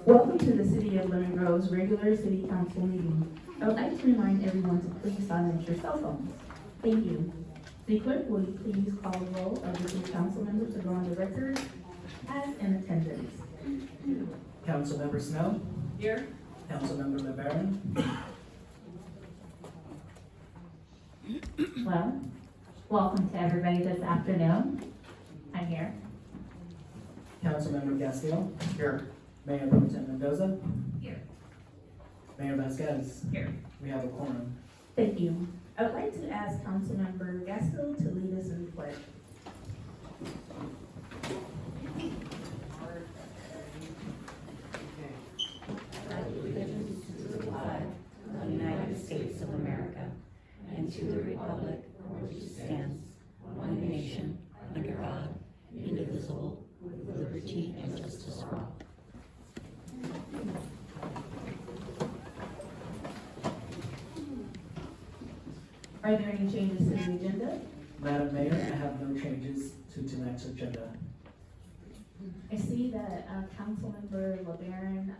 Welcome to the City of Lemon Grove's regular City Council meeting. I would like to remind everyone to please silence your cell phones. Thank you. City Clerk, will you please call the roll of the City Council members to go on the record as in attendance? Councilmember Snow, Here. Councilmember LeBaron, Well, welcome to everybody this afternoon. I'm here. Councilmember Gastil. Here. Mayor Pro Tem Mendoza. Here. Mayor Vasquez. Here. We have a quorum. Thank you. I would like to ask Councilmember Gaston to lead us in the pledge. Allegiance to the flag of the United States of America and to the republic for which it stands, one nation, under God, indivisible, with liberty and justice for all. Are there any changes to the agenda? Madam Mayor, I have no changes to tonight's agenda. I see that Councilmember LeBaron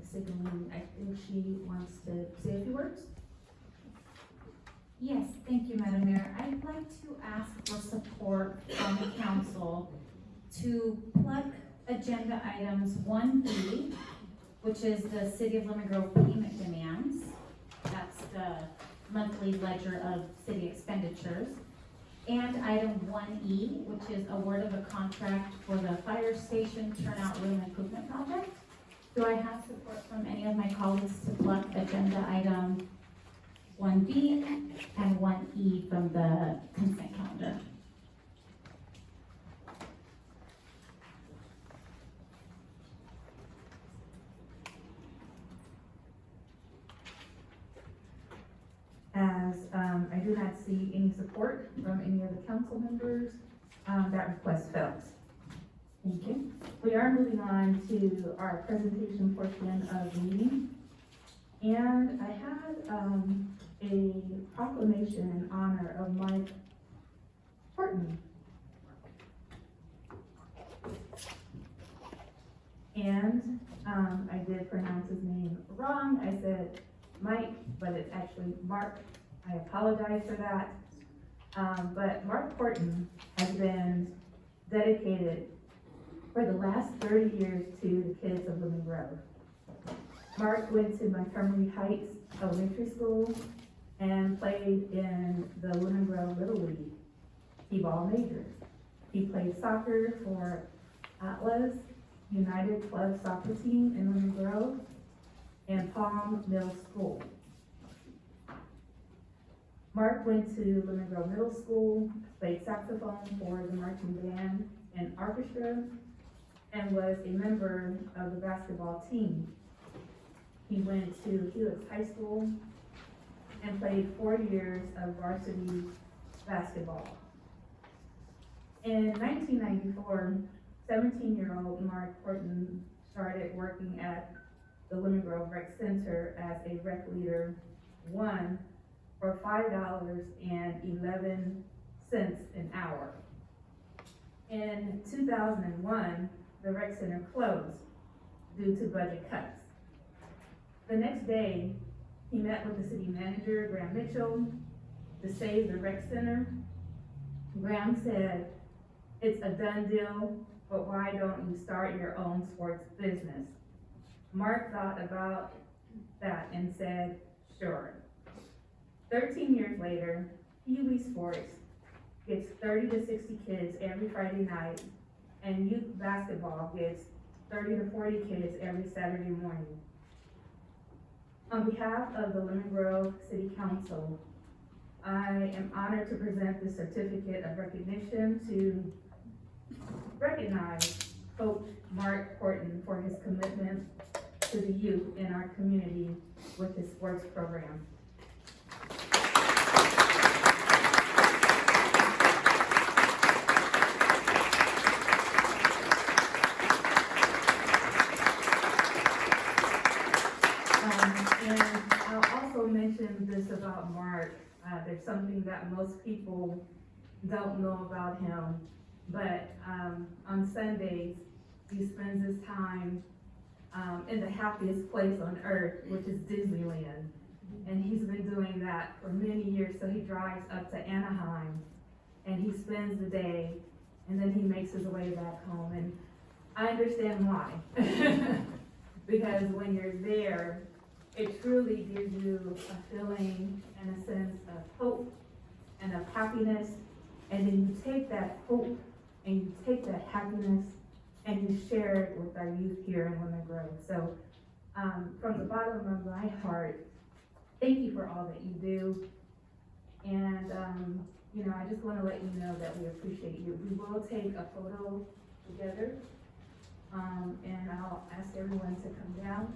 is signaling, I think she wants to say a few words. Yes, thank you, Madam Mayor. I'd like to ask for support from the council to plug agenda items 1B, which is the City of Lemon Grove payment demands. That's the monthly ledger of city expenditures. And item 1E, which is award of a contract for the fire station turnout room improvement project. Do I have support from any of my colleagues to plug agenda item 1B and 1E from the consent calendar? As I do not see any support from any of the council members, that request fails. Thank you. We are moving on to our presentation portion of the meeting. And I had a proclamation in honor of Mike Horton. And I did pronounce his name wrong. I said Mike, but it's actually Mark. I apologize for that. But Mark Horton has been dedicated for the last 30 years to the kids of Lemon Grove. Mark went to Montgomery Heights Elementary School and played in the Lemon Grove Little League T-ball majors. He played soccer for Atlas United Club soccer team in Lemon Grove and Palm Middle School. Mark went to Lemon Grove Middle School, played saxophone for the marching band and orchestra, and was a member of the basketball team. He went to Helix High School and played 4 years of varsity basketball. In 1994, 17-year-old Mark Horton started working at the Lemon Grove Rec Center as a rec leader 1 for $5.11 an hour. In 2001, the rec center closed due to budget cuts. The next day, he met with the city manager, Graham Mitchell, to save the rec center. Graham said, "It's a done deal, but why don't you start your own sports business?" Mark thought about that and said, "Sure." 13 years later, Pee Wee Sports gets 30 to 60 kids every Friday night, and youth basketball gets 30 to 40 kids every Saturday morning. On behalf of the Lemon Grove City Council, I am honored to present this certificate of recognition to recognize Coach Mark Horton for his commitment to the youth in our community with his sports program. And I'll also mention this about Mark. There's something that most people don't know about him, but, on Sundays, he spends his time, in the happiest place on earth, which is Disneyland. And he's been doing that for many years, so he drives up to Anaheim, and he spends the day, and then he makes his way back home, and I understand why. Because when you're there, it truly gives you a feeling and a sense of hope and of happiness, and then you take that hope and you take that happiness and you share it with our youth here in Lemon Grove. So, from the bottom of my heart, thank you for all that you do. And, you know, I just want to let you know that we appreciate you. We will take a photo together, and I'll ask everyone to come down.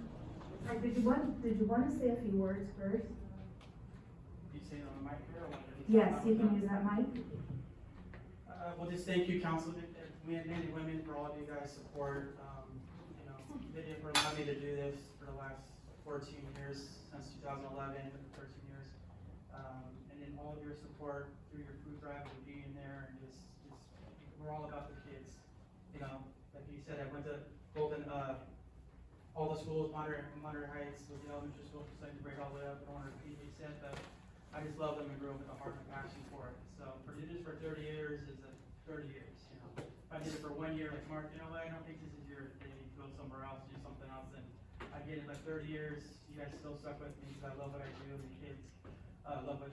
Did you want to say a few words first? You say it on the mic here? Or Yes, you can use that mic. Well, just thank you, councilmen, men and women, for all of you guys' support. You know, Lydia for allowing me to do this for the last 14 years, since 2011, 13 years. And then all of your support through your food drive and being there, and just we're all about the kids. You know, like you said, I went to Golden, all the schools, Monterey Heights, with the elementary school, from second grade all the way up. I don't want to repeat what you said, but I just love them and grew up with a heart and passion for it. So for do this for 30 years is 30 years, you know. If I did it for 1 year, like Mark, you know what, I don't think this is your thing, you go somewhere else, do something else, and I get it, like 30 years, you guys still stuck with me, because I love what I do, and the kids love it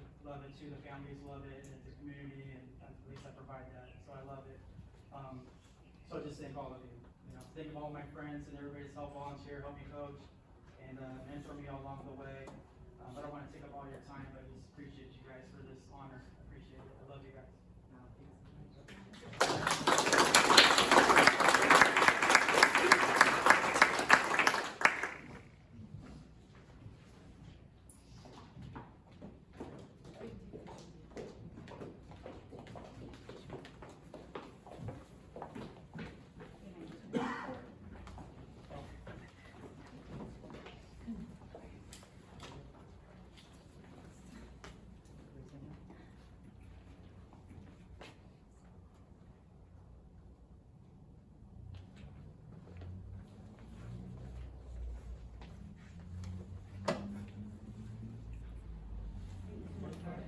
too, the families love it, and it's a community, and at least I provide that, so I love it. So just thank all of you, you know, think of all my friends and everybody's help volunteer, help me coach, and mentor me all along the way. I don't want to take up all your time, but I just appreciate you guys for this honor. I appreciate it. I love you guys.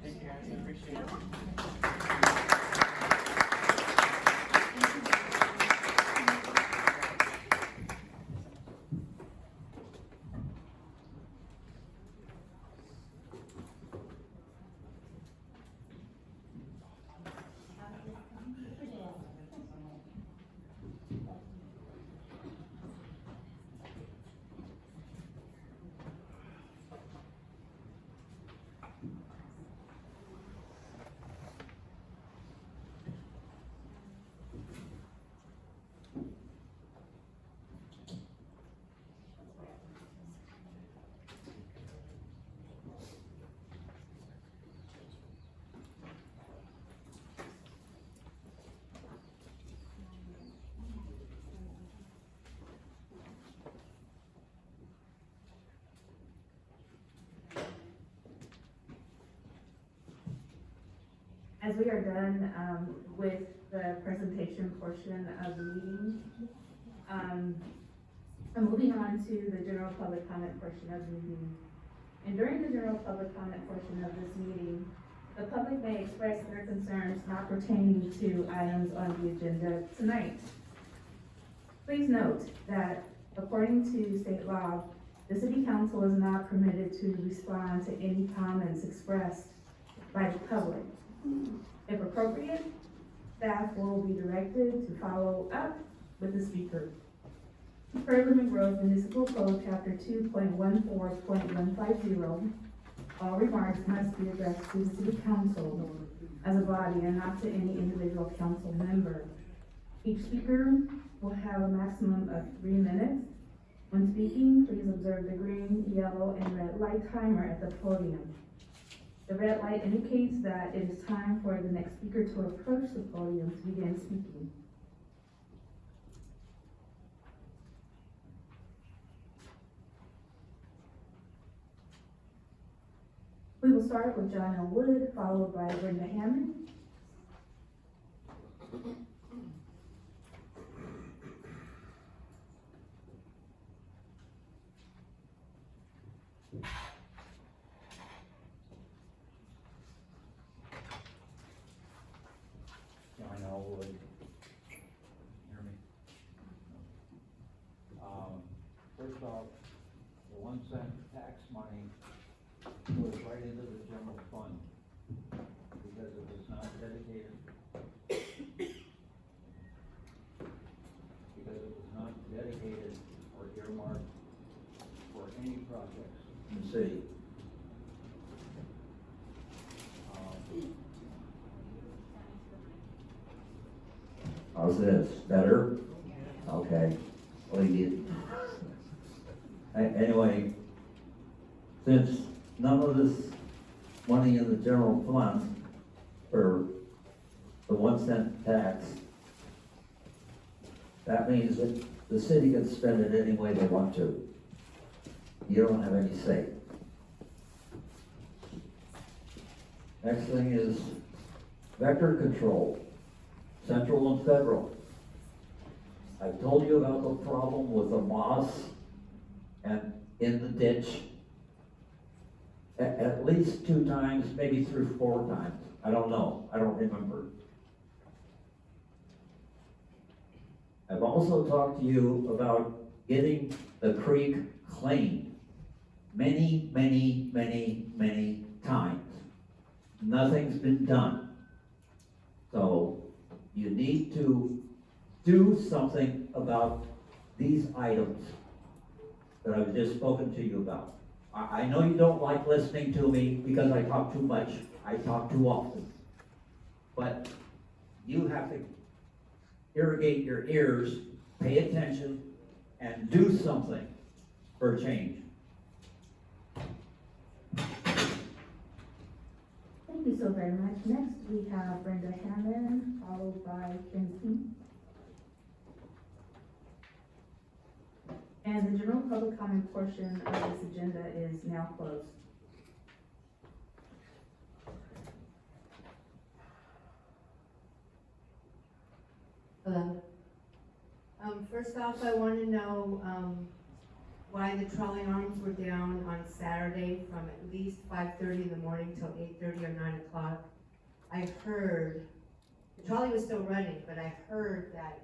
Thank you guys. I appreciate it. As we are done, with the presentation portion of the meeting, I'm moving on to the general public comment portion of the meeting. And during the general public comment portion of this meeting, the public may express their concerns not pertaining to items on the agenda tonight. Please note that according to state law, the city council is not permitted to respond to any comments expressed by the public. If appropriate, staff will be directed to follow up with the speaker. Per Lemon Grove Municipal Code, Chapter 2.14.150, all remarks must be addressed to the city council as a body and not to any individual council member. Each speaker will have a maximum of 3 minutes. When speaking, please observe the green, yellow, and red light timer at the podium. The red light indicates that it is time for the next speaker to approach the podium to begin speaking. We will start with John L. Wood, followed by Brenda Hammond. Yeah, I know, would, hear me? First off, the 1 cent tax money goes right into the general fund, because it was not dedicated. Because it was not dedicated or earmarked for any projects in the city. How's this? Better? Okay. Well, anyway, since none of this money in the general fund for the 1 cent tax, that means that the city can spend it any way they want to. You don't have any say. Next thing is vector control, central and federal. I've told you about the problem with the moss and in the ditch at least 2 times, maybe 3 or 4 times. I don't know, I don't remember. I've also talked to you about getting the creek cleaned many, many, many, many times. Nothing's been done. So you need to do something about these items that I've just spoken to you about. I know you don't like listening to me because I talk too much. I talk too often. But you have to irrigate your ears, pay attention, and do something for change. Thank you so very much. Next, we have Brenda Hammond, followed by Kim King. And the general public comment portion of this agenda is now closed. Hello. First off, I want to know, why the trolley arms were down on Saturday from at least 5:30 in the morning till 8:30 or 9 o'clock. I heard, the trolley was still running, but I heard that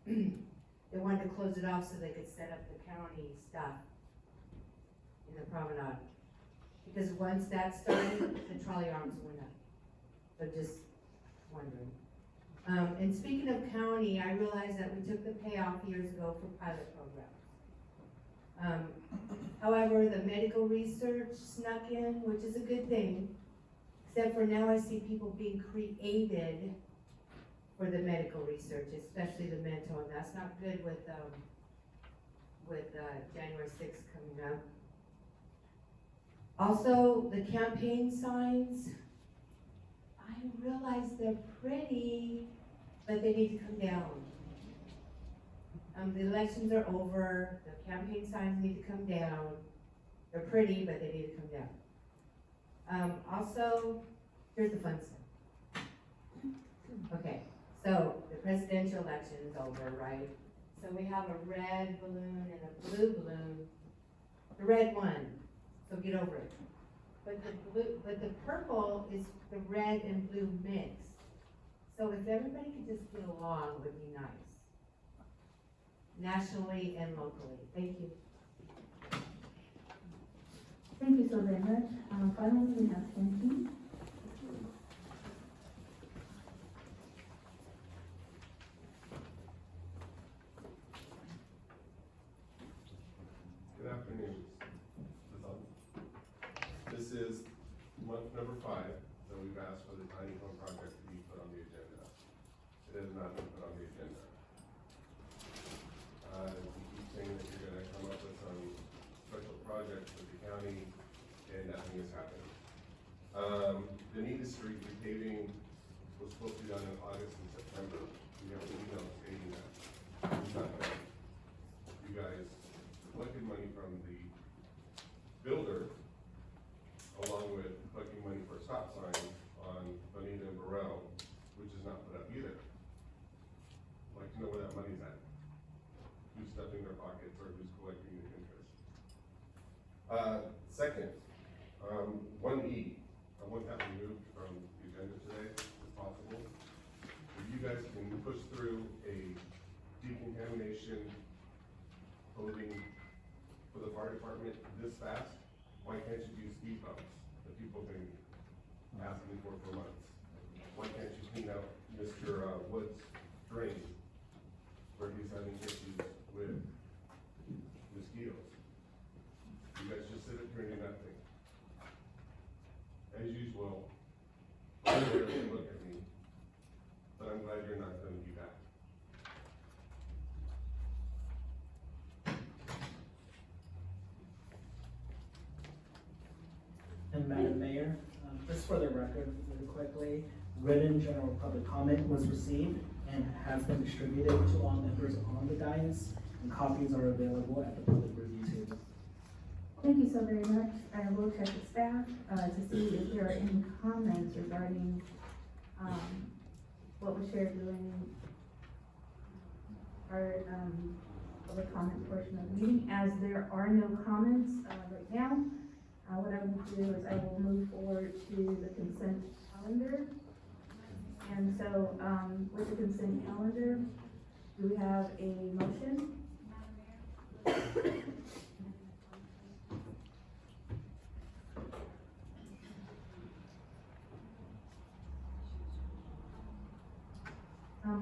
they wanted to close it off so they could set up the county stuff in the promenade. Because once that started, the trolley arms went up. So just wondering. And speaking of county, I realized that we took the payoff years ago for pilot programs. However, the medical research snuck in, which is a good thing, except for now I see people being created for the medical research, especially the mental, and that's not good with January 6th coming up. Also, the campaign signs, I realize they're pretty, but they need to come down. The elections are over, the campaign signs need to come down. They're pretty, but they need to come down. Also, here's the fun stuff. Okay, so the presidential election is over, right? So we have a red balloon and a blue balloon. The red won, so get over it. But the purple is the red and blue mix. So if everybody could just get along, it would be nice. Nationally and locally. Thank you. Thank you so very much. Finally, we have Kim King. Good afternoon. This is month number 5 that we've asked for the tiny home project to be put on the agenda. It has not been put on the agenda. You keep saying that you're gonna come up with some special projects with the county, and nothing has happened. The Nita Street repaving was supposed to be done in August and September. We have an email stating that. It's not done. You guys collected money from the builder, along with collecting money for a stop sign on Bonita and Burrell, which is not put up either. I'd like to know where that money's at. Who's stuffing their pockets or who's collecting the interest? Second, 1E, I want that removed from the agenda today, if possible. If you guys can push through a decontamination clothing for the fire department this fast, why can't you do speed bumps that people have been asking for months? Why can't you clean out Mr. Wood's drain where he's having issues with mosquitoes? You guys just sit up here and do nothing. As usual, I'm there to look at me, but I'm glad you're not gonna be back. And Madam Mayor, just for the record, really quickly, written general public comment was received and has been distributed to all members on the dais, and copies are available at the public review table. Thank you so very much. I will check with staff, to see if there are any comments regarding, what was shared during our, public comment portion of the meeting. As there are no comments, right now, what I will do is I will move forward to the consent calendar. And so, with the consent calendar, do we have a motion?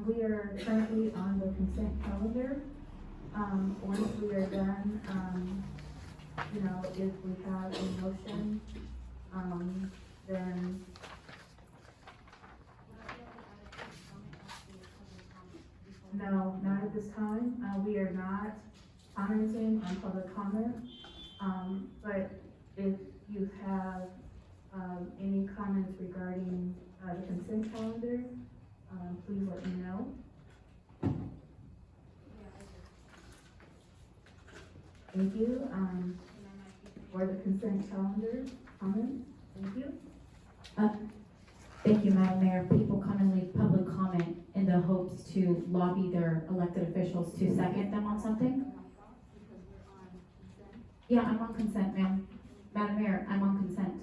We are currently on the consent calendar. Once we are done, you know, if we have a motion, then. No, not at this time. We are not commenting on public comment. But if you have, any comments regarding, the consent calendar, please let me know. Thank you, for the consent calendar comments. Thank you. Thank you, Madam Mayor. People commonly public comment in the hopes to lobby their elected officials to second them on something. Yeah, I'm on consent, ma'am. Madam Mayor, I'm on consent.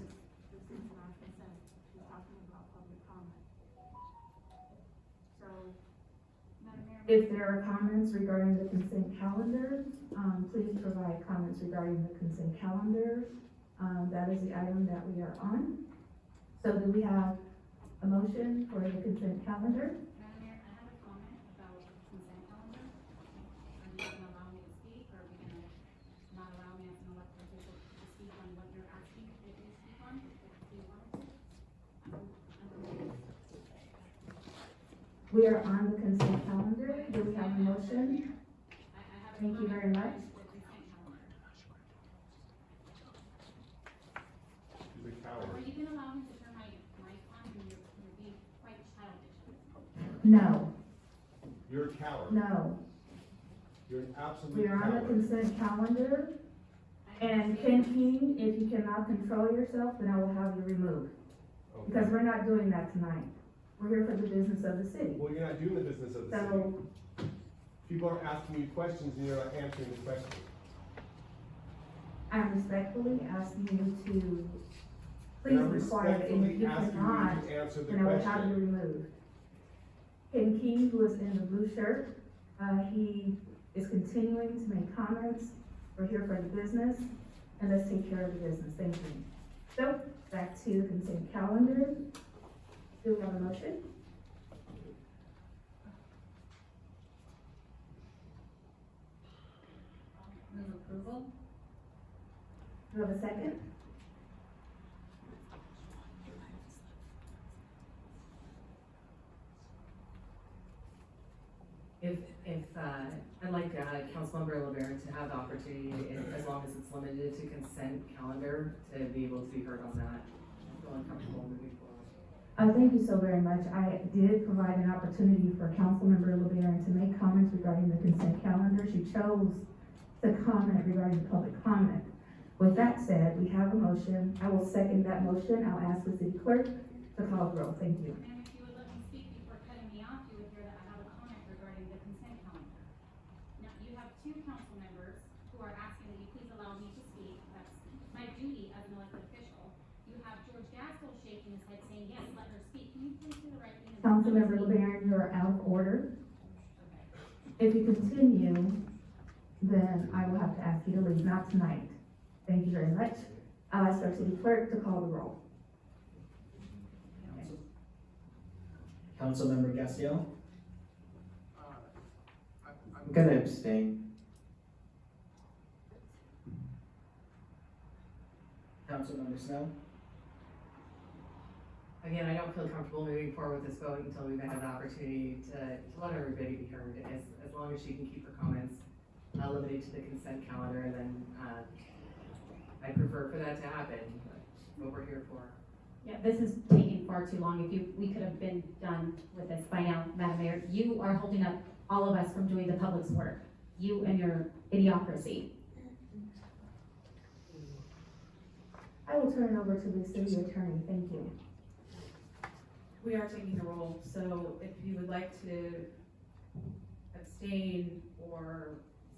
If there are comments regarding the consent calendar, please provide comments regarding the consent calendar. That is the item that we are on. So do we have a motion for the consent calendar? Madam Mayor, I have a comment about the consent calendar. Are you gonna allow me to speak, or are we gonna not allow me as an elected official to speak on what you're asking me to speak on? Do you want to? We are on the consent calendar. Do we have a motion? I have a Thank you very much. the consent calendar. She's a Are coward. you gonna allow me to turn my mic on, and you're being quite childish? No, You're a coward. no. You're an absolute We are on the coward. consent calendar. And Ken King, if you cannot control yourself, then I will have you removed. Because Okay. we're not doing that tonight. We're here for the business of the city. Well, you're not doing the business of the city. So, People are asking you questions and you're not answering the questions. I'm respectfully asking you to And I'm please be quiet, and if you respectfully asking cannot, you to answer the then I will have you question. removed. Ken King, who is in the blue shirt, he is continuing to make comments. We're here for the business, and let's take care of the business. Thank you. So, back to the consent calendar. Do we have a motion? Move approval? Do we have a second? I'd like, Councilmember LeBaron to have the opportunity, as long as it's limited to consent calendar, to be able to be heard on that. I feel uncomfortable moving forward. Thank you so very much. I did provide an opportunity for Councilmember LeBaron to make comments regarding the consent calendar. She chose to comment regarding public comment. With that said, we have a motion. I will second that motion. I'll ask the city clerk to call the roll. Thank you. Ma'am, if you would let me speak before cutting me off, you would hear that I have a comment regarding the consent calendar. Now, you have two council members who are asking that you please allow me to speak. That's my duty shaking his head saying, yes, let her speak. Can you please do the right thing? Councilmember LeBaron, you are out of order. If you continue, then I will have to ask you to leave, not tonight. Thank you very much. I'll ask our city clerk to call the roll. Councilmember Gassion, I'm gonna abstain. Councilmember Snow, Again, I don't feel comfortable moving forward with this vote until we've had an opportunity to let everybody be heard. As long as she can keep her comments limited to the consent calendar, then I prefer for that to happen, but what we're here for. Yeah, this is taking far too long. We could have been done with this by now, Madam Mayor. You are holding up all of us from doing the public's work. You and your idiocracy. I will turn it over to the city attorney. Thank you. We are taking a roll, so if you would like to abstain or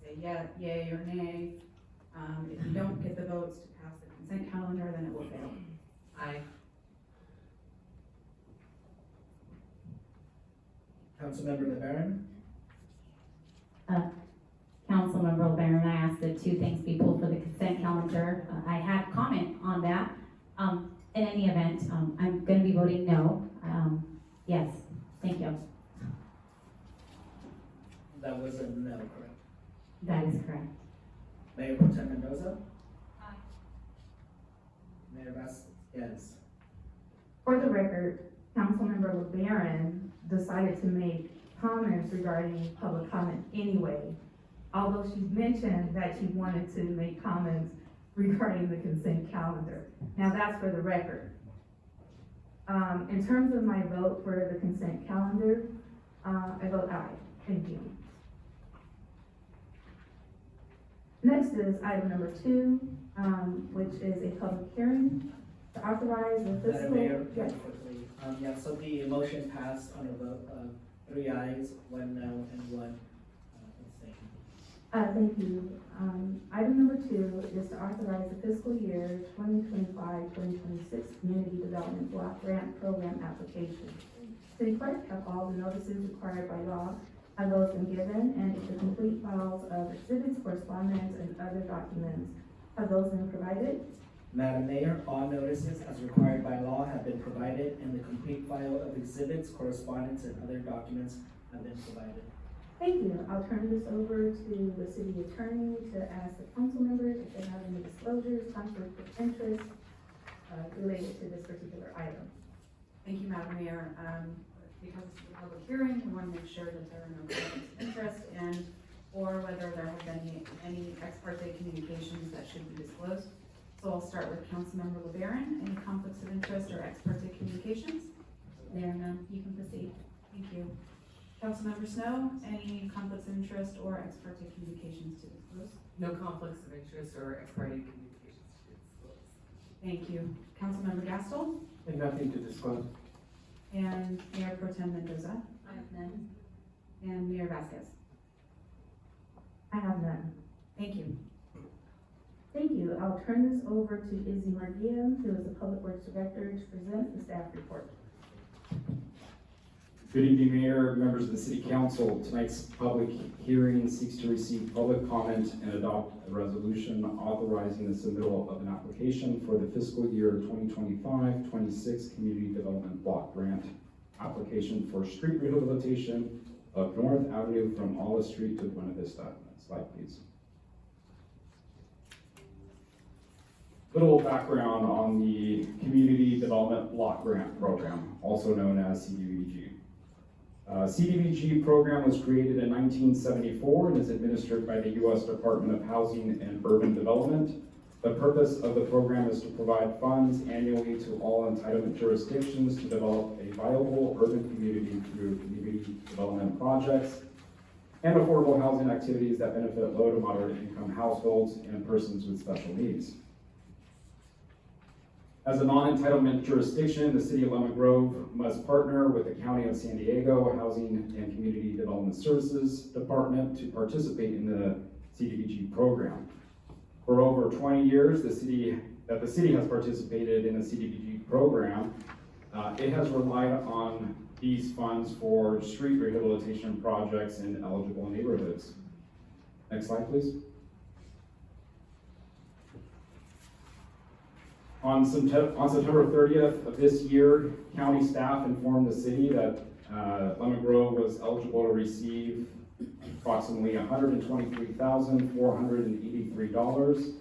say yay or nay, if you don't get the votes to pass the consent calendar, then it will fail. Aye. Councilmember LeBaron, Councilmember LeBaron, I asked that two things be pulled for the consent calendar. I had comment on that. In any event, I'm gonna be voting no. Yes, thank you. that was a no, correct? That is correct. Mayor Pro Tem Mendoza? Aye. Mayor Vasquez, yes. For the record, Councilmember LeBaron decided to make comments regarding public comment anyway, although she mentioned that she wanted to make comments regarding the consent calendar. Now that's for the record. In terms of my vote for the consent calendar, I vote aye. Thank you. Next is item number 2, which is a public hearing to authorize the Madam fiscal. Mayor, Yes. very quickly, yeah, so the motion passed on a vote of 3 ayes, 1 no, and 1 abstain. Thank you. Item number 2 is to authorize the fiscal year 2025-2026 Community Development Block Grant Program application. City clerk, have all the notices required by law, have those been given, and the complete files of exhibits, correspondence, and other documents, have those been provided? Madam Mayor, all notices as required by law have been provided, and the complete file of exhibits, correspondence, and other documents have been provided. Thank you. I'll turn this over to the city attorney to ask the council members if they have any disclosures, conflict of interest, related to this particular item. Thank you, Madam Mayor. Because this is a public hearing, we want to make sure that there are no conflicts of interest and or whether there have been any ex parte communications that should be disclosed. So I'll start with Councilmember LeBaron. Any conflicts of interest or ex parte communications? There are none. You can proceed. Thank you. Councilmember Snow, any conflicts of interest or ex parte communications to disclose? No conflicts of interest or ex parte communications to disclose. Thank you. Councilmember Gastel And nothing to disclose. and Mayor Pro Tem Mendoza I have none. and Mayor Vasquez. I have none. Thank you. Thank you. I'll turn this over to Izzy Mardia, who is the Public Works Director, to present the staff report. Good evening, Mayor, members of the City Council. Tonight's public hearing seeks to receive public comment and adopt a resolution authorizing the submittal of an application for the fiscal year 2025-26 Community Development Block Grant application for street rehabilitation of North Avenue from Olive Street to Buena Vista. Next slide, please. Little background on the Community Development Block Grant Program, also known as CDBG. CDBG program was created in 1974 and is administered by the U.S. Department of Housing and Urban Development. The purpose of the program is to provide funds annually to all entitlement jurisdictions to develop a viable urban community through community development projects and affordable housing activities that benefit low to moderate income households and persons with special needs. As a non-entitlement jurisdiction, the City of Lemon Grove must partner with the County of San Diego Housing and Community Development Services Department to participate in the CDBG program. For over 20 years, the city has participated in the CDBG program, it has relied on these funds for street rehabilitation projects in eligible neighborhoods. Next slide, please. On September 30th of this year, county staff informed the city that Lemon Grove was eligible to receive approximately $123,483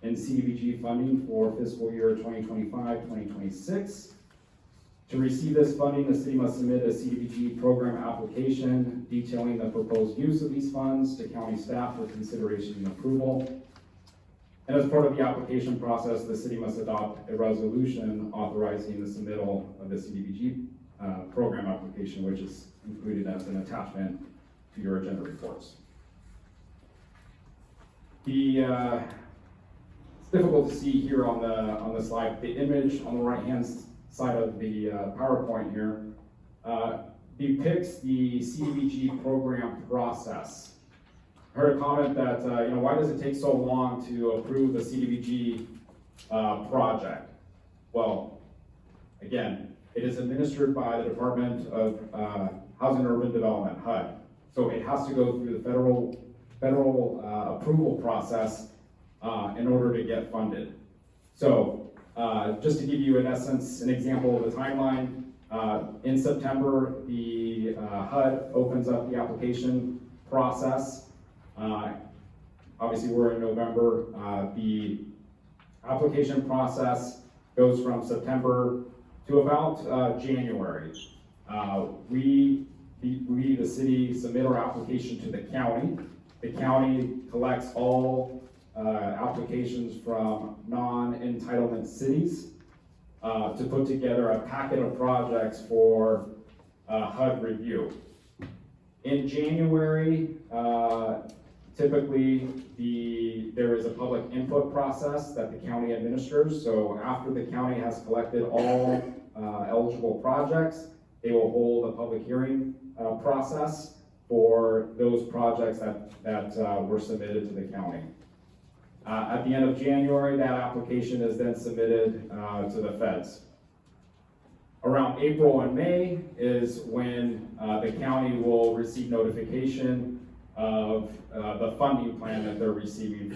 in CDBG funding for fiscal year 2025-2026. To receive this funding, the city must submit a CDBG program application detailing the proposed use of these funds to county staff for consideration and approval. And as part of the application process, the city must adopt a resolution authorizing the submittal of the CDBG program application, which is included as an attachment to your agenda reports. It's difficult to see here on the slide. The image on the right-hand side of the PowerPoint here depicts the CDBG program process. I heard a comment that, why does it take so long to approve a CDBG project? Well, again, it is administered by the Department of Housing and Urban Development, HUD. So it has to go through the federal approval process in order to get funded. So just to give you in essence an example of the timeline, in September, the HUD opens up the application process. Obviously we're in November. The application process goes from September to about January. We, the city, submit our application to the county. The county collects all applications from non-entitlement cities to put together a packet of projects for HUD review. In January, typically there is a public input process that the county administers. So after the county has collected all eligible projects, they will hold a public hearing process for those projects that were submitted to the county. At the end of January, that application is then submitted to the feds. Around April and May is when the county will receive notification of the funding plan that they're receiving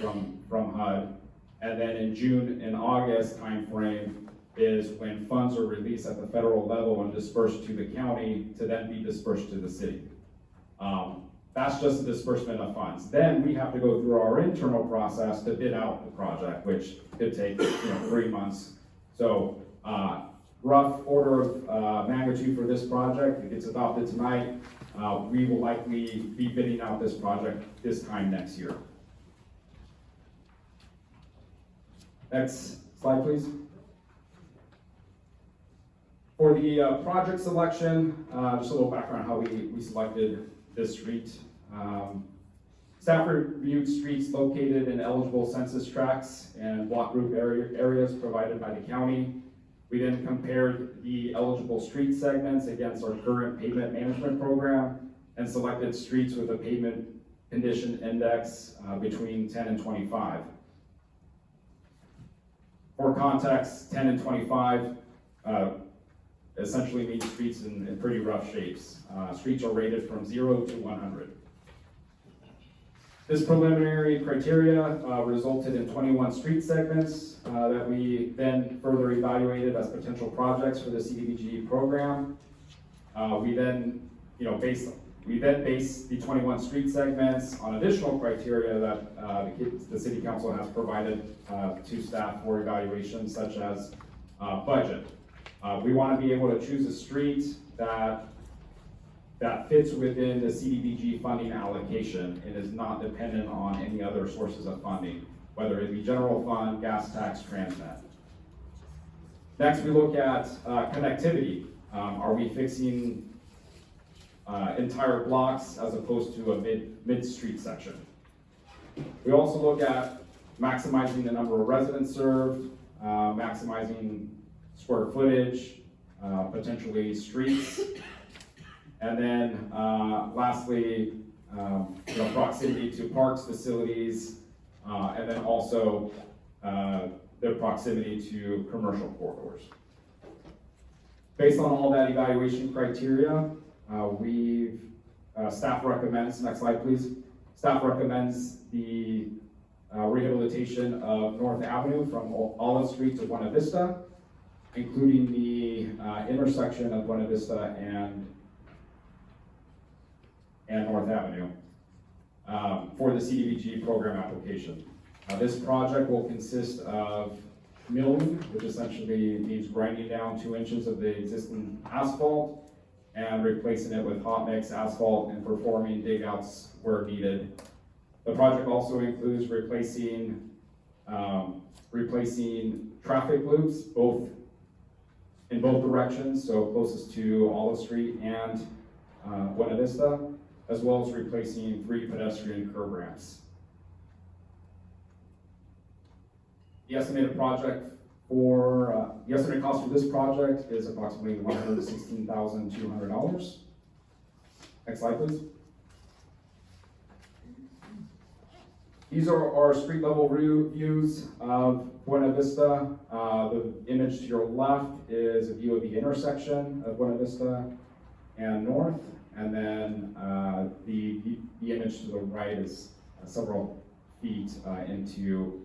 from HUD. And then in June and August timeframe is when funds are released at the federal level and dispersed to the county to then be dispersed to the city. That's just the disbursement of funds. Then we have to go through our internal process to bid out the project, which could take 3 months. So rough order of magnitude for this project, if it's adopted tonight, we will likely be bidding out this project this time next year. Next slide, please. For the project selection, just a little background how we selected this street. Staff reviewed streets located in eligible census tracts and block group areas provided by the county. We then compared the eligible street segments against our current pavement management program and selected streets with a pavement condition index between 10 and 25. For context, 10 and 25 essentially means streets in pretty rough shapes. Streets are rated from 0 to 100. This preliminary criteria resulted in 21 street segments that we then further evaluated as potential projects for the CDBG program. We then based the 21 street segments on additional criteria that the City Council has provided to staff for evaluation, such as budget. We want to be able to choose a street that fits within the CDBG funding allocation and is not dependent on any other sources of funding, whether it be general fund, gas tax, transnet. Next, we look at connectivity. Are we fixing entire blocks as opposed to a mid-street section? We also look at maximizing the number of residents served, maximizing square footage, potentially streets, and then lastly, proximity to parks, facilities, and then also their proximity to commercial corridors. Based on all that evaluation criteria, staff recommends, next slide please. Staff recommends the rehabilitation of North Avenue from Olive Street to Buena Vista, including the intersection of Buena Vista and North Avenue for the CDBG program application. This project will consist of milling, which essentially means grinding down 2 inches of the existing asphalt and replacing it with hot mix asphalt and performing dig outs where needed. The project also includes replacing traffic loops in both directions, so closest to Olive Street and Buena Vista, as well as replacing 3 pedestrian curb ramps. The estimated cost for this project is approximately $116,200. Next slide, please. These are our street level views of Buena Vista. The image to your left is a view of the intersection of Buena Vista and North, and then the image to the right is several feet into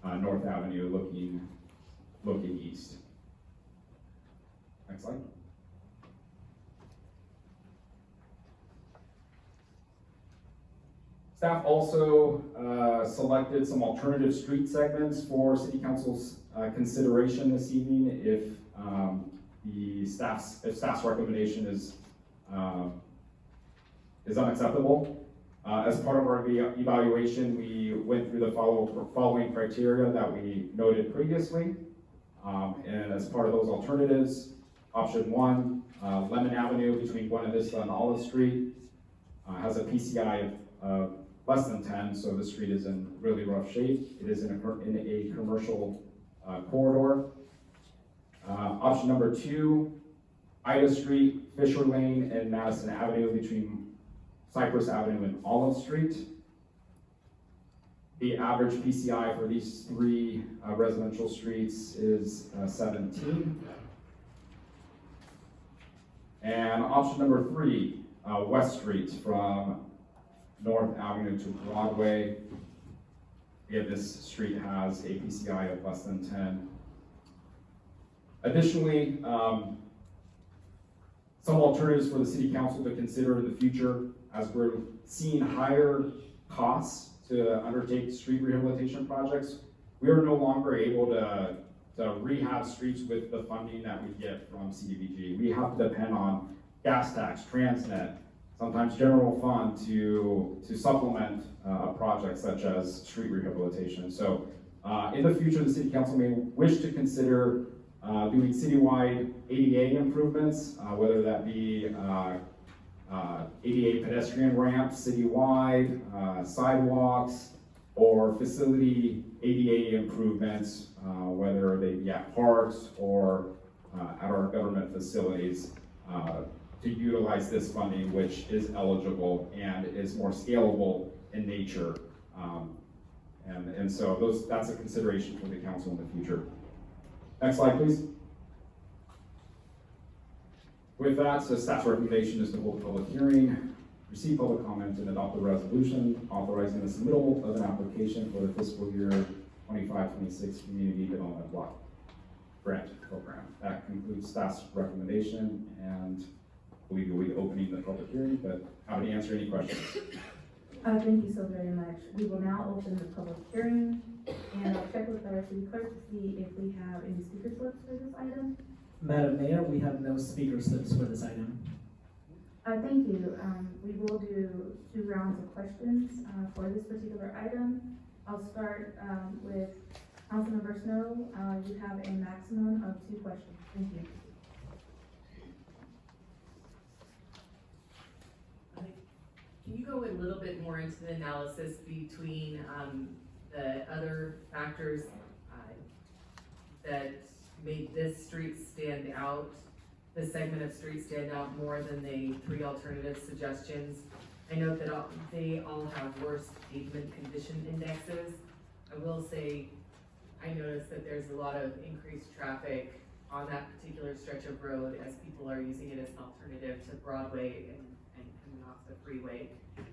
North Avenue looking east. Next slide. Staff also selected some alternative street segments for City Council's consideration this evening if staff's recommendation is unacceptable. As part of our evaluation, we went through the following criteria that we noted previously. And as part of those alternatives, option 1, Lemon Avenue between Buena Vista and Olive Street has a PCI of less than 10, so the street is in really rough shape. It is in a commercial corridor. Option number 2, Ida Street, Fisher Lane, and Madison Avenue between Cypress Avenue and Olive Street. The average PCI for these 3 residential streets is 17. And option number 3, West Street from North Avenue to Broadway. Again, this street has a PCI of less than 10. Additionally, some alternatives for the City Council to consider in the future, as we're seeing higher costs to undertake street rehabilitation projects. We are no longer able to rehab streets with the funding that we get from CDBG. We have to depend on gas tax, Transnet, sometimes general fund to supplement a project such as street rehabilitation. So in the future, the City Council may wish to consider doing citywide ADA improvements, whether that be ADA pedestrian ramps citywide, sidewalks, or facility ADA improvements, whether they be at parks or at our government facilities, to utilize this funding, which is eligible and is more scalable in nature. And so that's a consideration for the council in the future. Next slide, please. With that, the staff's recommendation is to hold a public hearing, receive public comment, and adopt a resolution authorizing the submittal of an application for the fiscal year 25-26 Community Development Block Grant Program. That concludes staff's recommendation, and I believe we'll be opening the public hearing, but happy to answer any questions. Thank you so very much. We will now open the public hearing, and I'll check with our city clerk to see if we have any speaker slips for this item. Madam Mayor, we have no speaker slips for this item. Thank you. We will do 2 rounds of questions for this particular item. I'll start with Councilmember Snow. You have a maximum of 2 questions. Thank you. Can you go a little bit more into the analysis between the other factors that made this street stand out, this segment of street stand out more than the 3 alternative suggestions? I note that they all have worse pavement condition indexes. I will say, I noticed that there's a lot of increased traffic on that particular stretch of road as people are using it as an alternative to Broadway and coming off the freeway.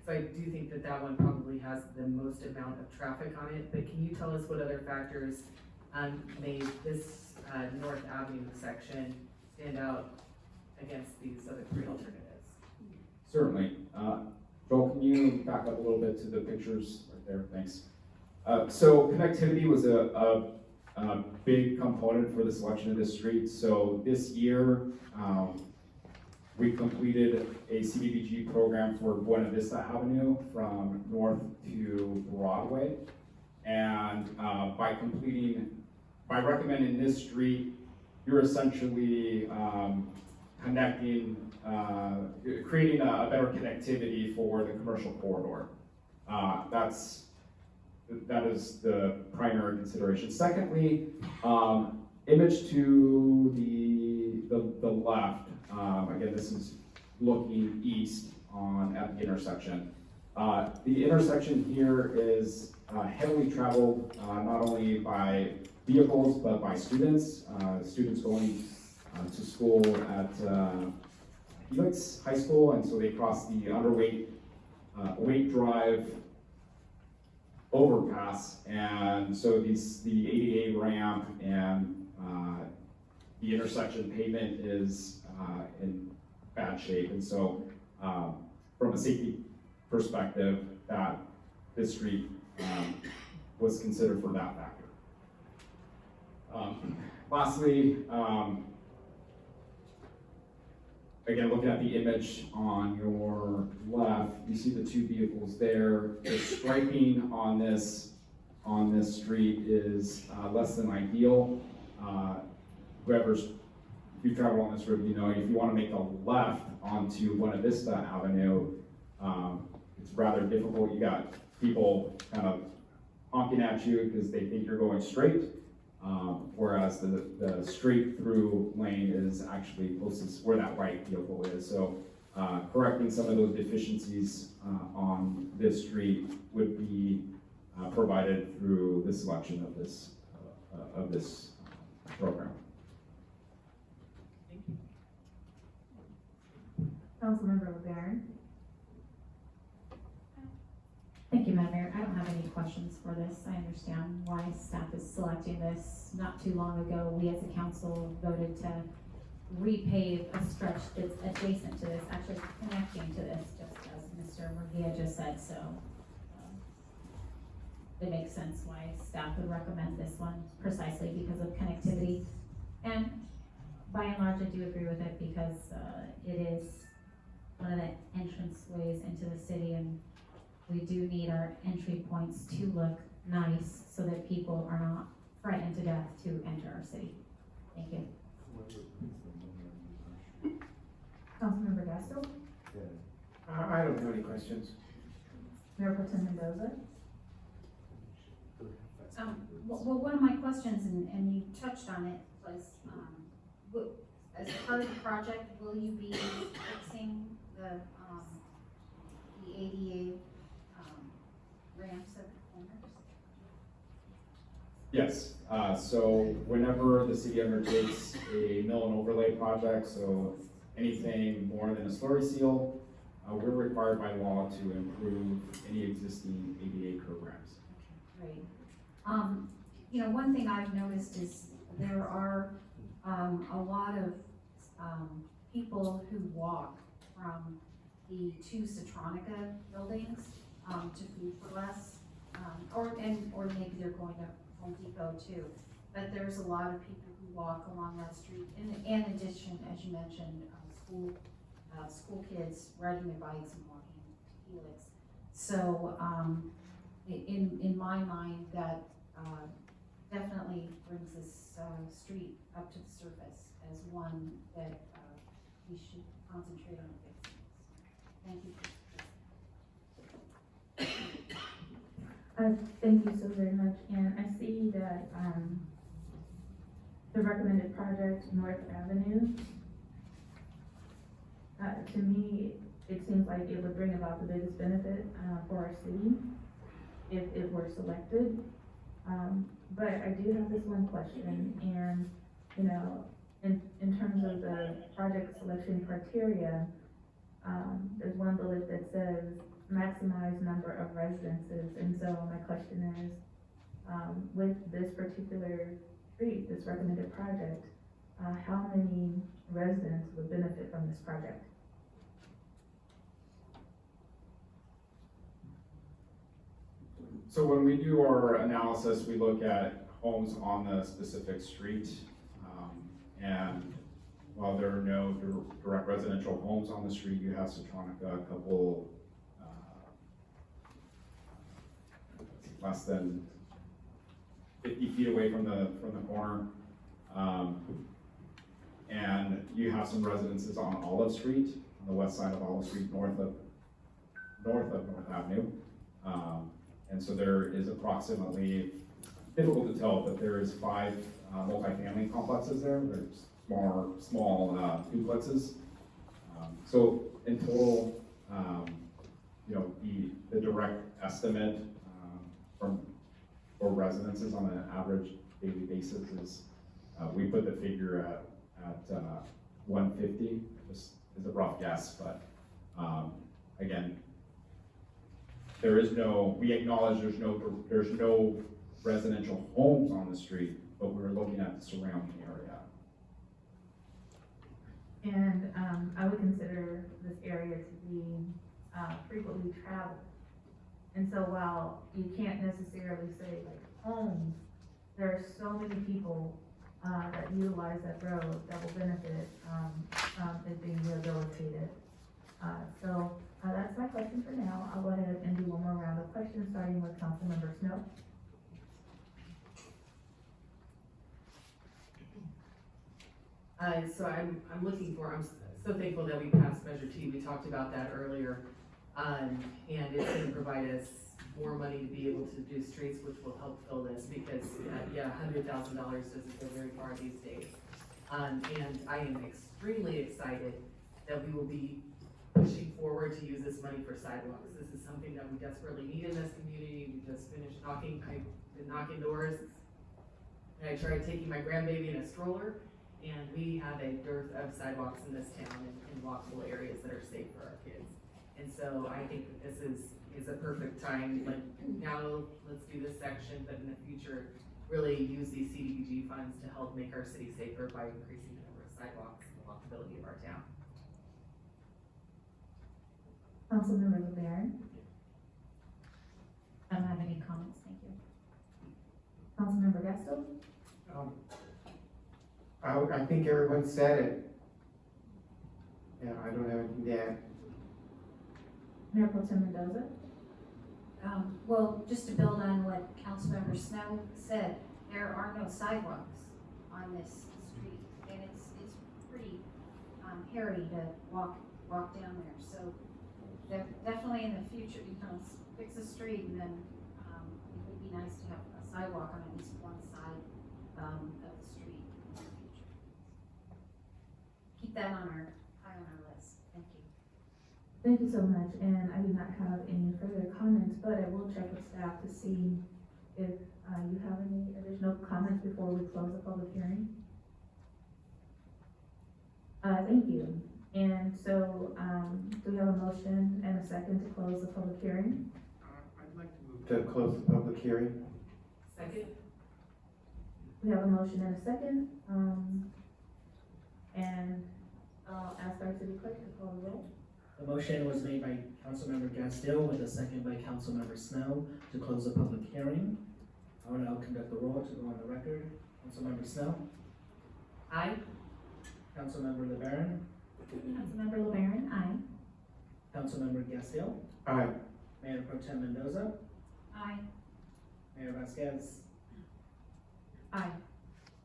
So I do think that that one probably has the most amount of traffic on it, but can you tell us what other factors made this North Avenue section stand out against these other three alternatives? Certainly. Joel, can you back up a little bit to the pictures right there? Thanks. So connectivity was a big component for the selection of this street. So this year, we completed a CDBG program for Buena Vista Avenue from north to Broadway. And by recommending this street, you're essentially connecting, creating a better connectivity for the commercial corridor. That is the primary consideration. Secondly, image to the left, again, this is looking east at the intersection. The intersection here is heavily traveled, not only by vehicles, but by students. Students going to school at Helix High School, and so they cross the underweight Weight Drive overpass, and so the ADA ramp and the intersection pavement is in bad shape, and so from a safety perspective, that this street was considered for that factor. Lastly, again, looking at the image on your left, you see the two vehicles there. The striping on this street is less than ideal. If you travel on this road, you know, if you want to make a left onto Buena Vista Avenue, it's rather difficult. You got people kind of honking at you because they think you're going straight. Whereas the straight through lane is actually closest where that right vehicle is. So correcting some of those deficiencies on this street would be provided through the selection of this program. Councilmember LeBaron? Thank you, Madam Mayor. I don't have any questions for this. I understand why staff is selecting this. Not too long ago, we as a council voted to repave a stretch that's adjacent to this, actually connecting to this, just as Mr. Murguia just said, so it makes sense why staff would recommend this one precisely because of connectivity. And by and large, I do agree with it because it is one of the entrance ways into the city, and we do need our entry points to look nice so that people are not frightened to death to enter our city. Thank you. Councilmember Gasto? I don't have any questions. Mayor Pro Tem Mendoza? Well, one of my questions, and you touched on it, was, as part of the project, will you be fixing the ADA, ramps at the corners? Yes, so whenever the city undertakes a mill and overlay project, so anything more than a slurry seal, we're required by law to improve any existing ADA curb ramps. Great. You know, one thing I've noticed is there are a lot of people who walk from the two Citronica buildings to Food for Less, or maybe they're going to Home Depot too. But there's a lot of people who walk along that street. In addition, as you mentioned, school kids riding their bikes and walking to Helix. So in my mind, that definitely brings this street up to the surface as one that we should concentrate on fixing. Thank you. Thank you so very much, and I see that, the recommended project, North Avenue, to me, it seems like it would bring about the biggest benefit, for our city if it were selected. But I do have this one question, and, you know, project selection criteria, there's one bullet that says maximize number of residences, and so my question is, with this particular street, this recommended project, how many residents would benefit from this project? So when we do our analysis, we look at homes on the specific street. And while there are no direct residential homes on the street, you have Setronica, a couple, less than 50 feet away from the corner. And you have some residences on Olive Street, on the west side of Olive Street, north of North Avenue. And so there is approximately, difficult to tell, but there is 5 multifamily complexes there. There's small duplexes. So in total, you know, the direct estimate for residences on an average daily basis is, we put the figure at 150, just as a rough guess, but again, we acknowledge there's no residential homes on the street, but we're looking at the surrounding area. And I would consider this area to be frequently traveled. And so while you can't necessarily say like homes, there are so many people that utilize that road that will benefit from it being rehabilitated. So that's my question for now. I'll go ahead and do one more round of questions, starting with Councilmember Snow. So I'm so thankful that we passed Measure T. We talked about that earlier. And it's gonna provide us more money to be able to do streets, which will help fill this, because, $100,000 doesn't go very far these days. And I am extremely excited that we will be pushing forward to use this money for sidewalks. This is something that we desperately need in this community. We just finished I've been knocking doors. And I tried taking my grandbaby in a stroller, and we have a dearth of sidewalks in this town and walkable areas that are safe for our kids. And so I think that this is a perfect time, like now let's do this section, but in the future, really use these CDBG funds to help make our city safer by increasing the number of sidewalks and the walkability of our town. Councilmember LeBaron. I don't have any comments, thank you. Councilmember Gasto. I think everyone said it. Yeah, I don't have anything to add. Mayor Pro Tem Mendoza. Well, just to build on what Councilmember Snow said, there are no sidewalks on this street, and it's pretty hairy to walk down there. So definitely in the future, you kind of fix the street, and then it would be nice to have a sidewalk on at least one side of the street in the future. Keep that high on our list. Thank you. Thank you so much, and I do not have any further comments, but I will check with staff to see if you have any additional comments before we close the public hearing. Thank you. And so, do we have a motion and a second to close the public hearing? I'd like to move to close the public hearing. Second? We have a motion and a second, and I'll ask our city clerk to call the roll. The motion was made by Councilmember Gastil with a second by Councilmember Snow to close the public hearing. I will now conduct the roll to go on the record. Councilmember Snow, Aye. Councilmember LeBaron, Councilmember LeBaron, aye. Councilmember Gastil, Aye. Mayor Pro Tem Mendoza, Aye. Mayor Vasquez. Aye.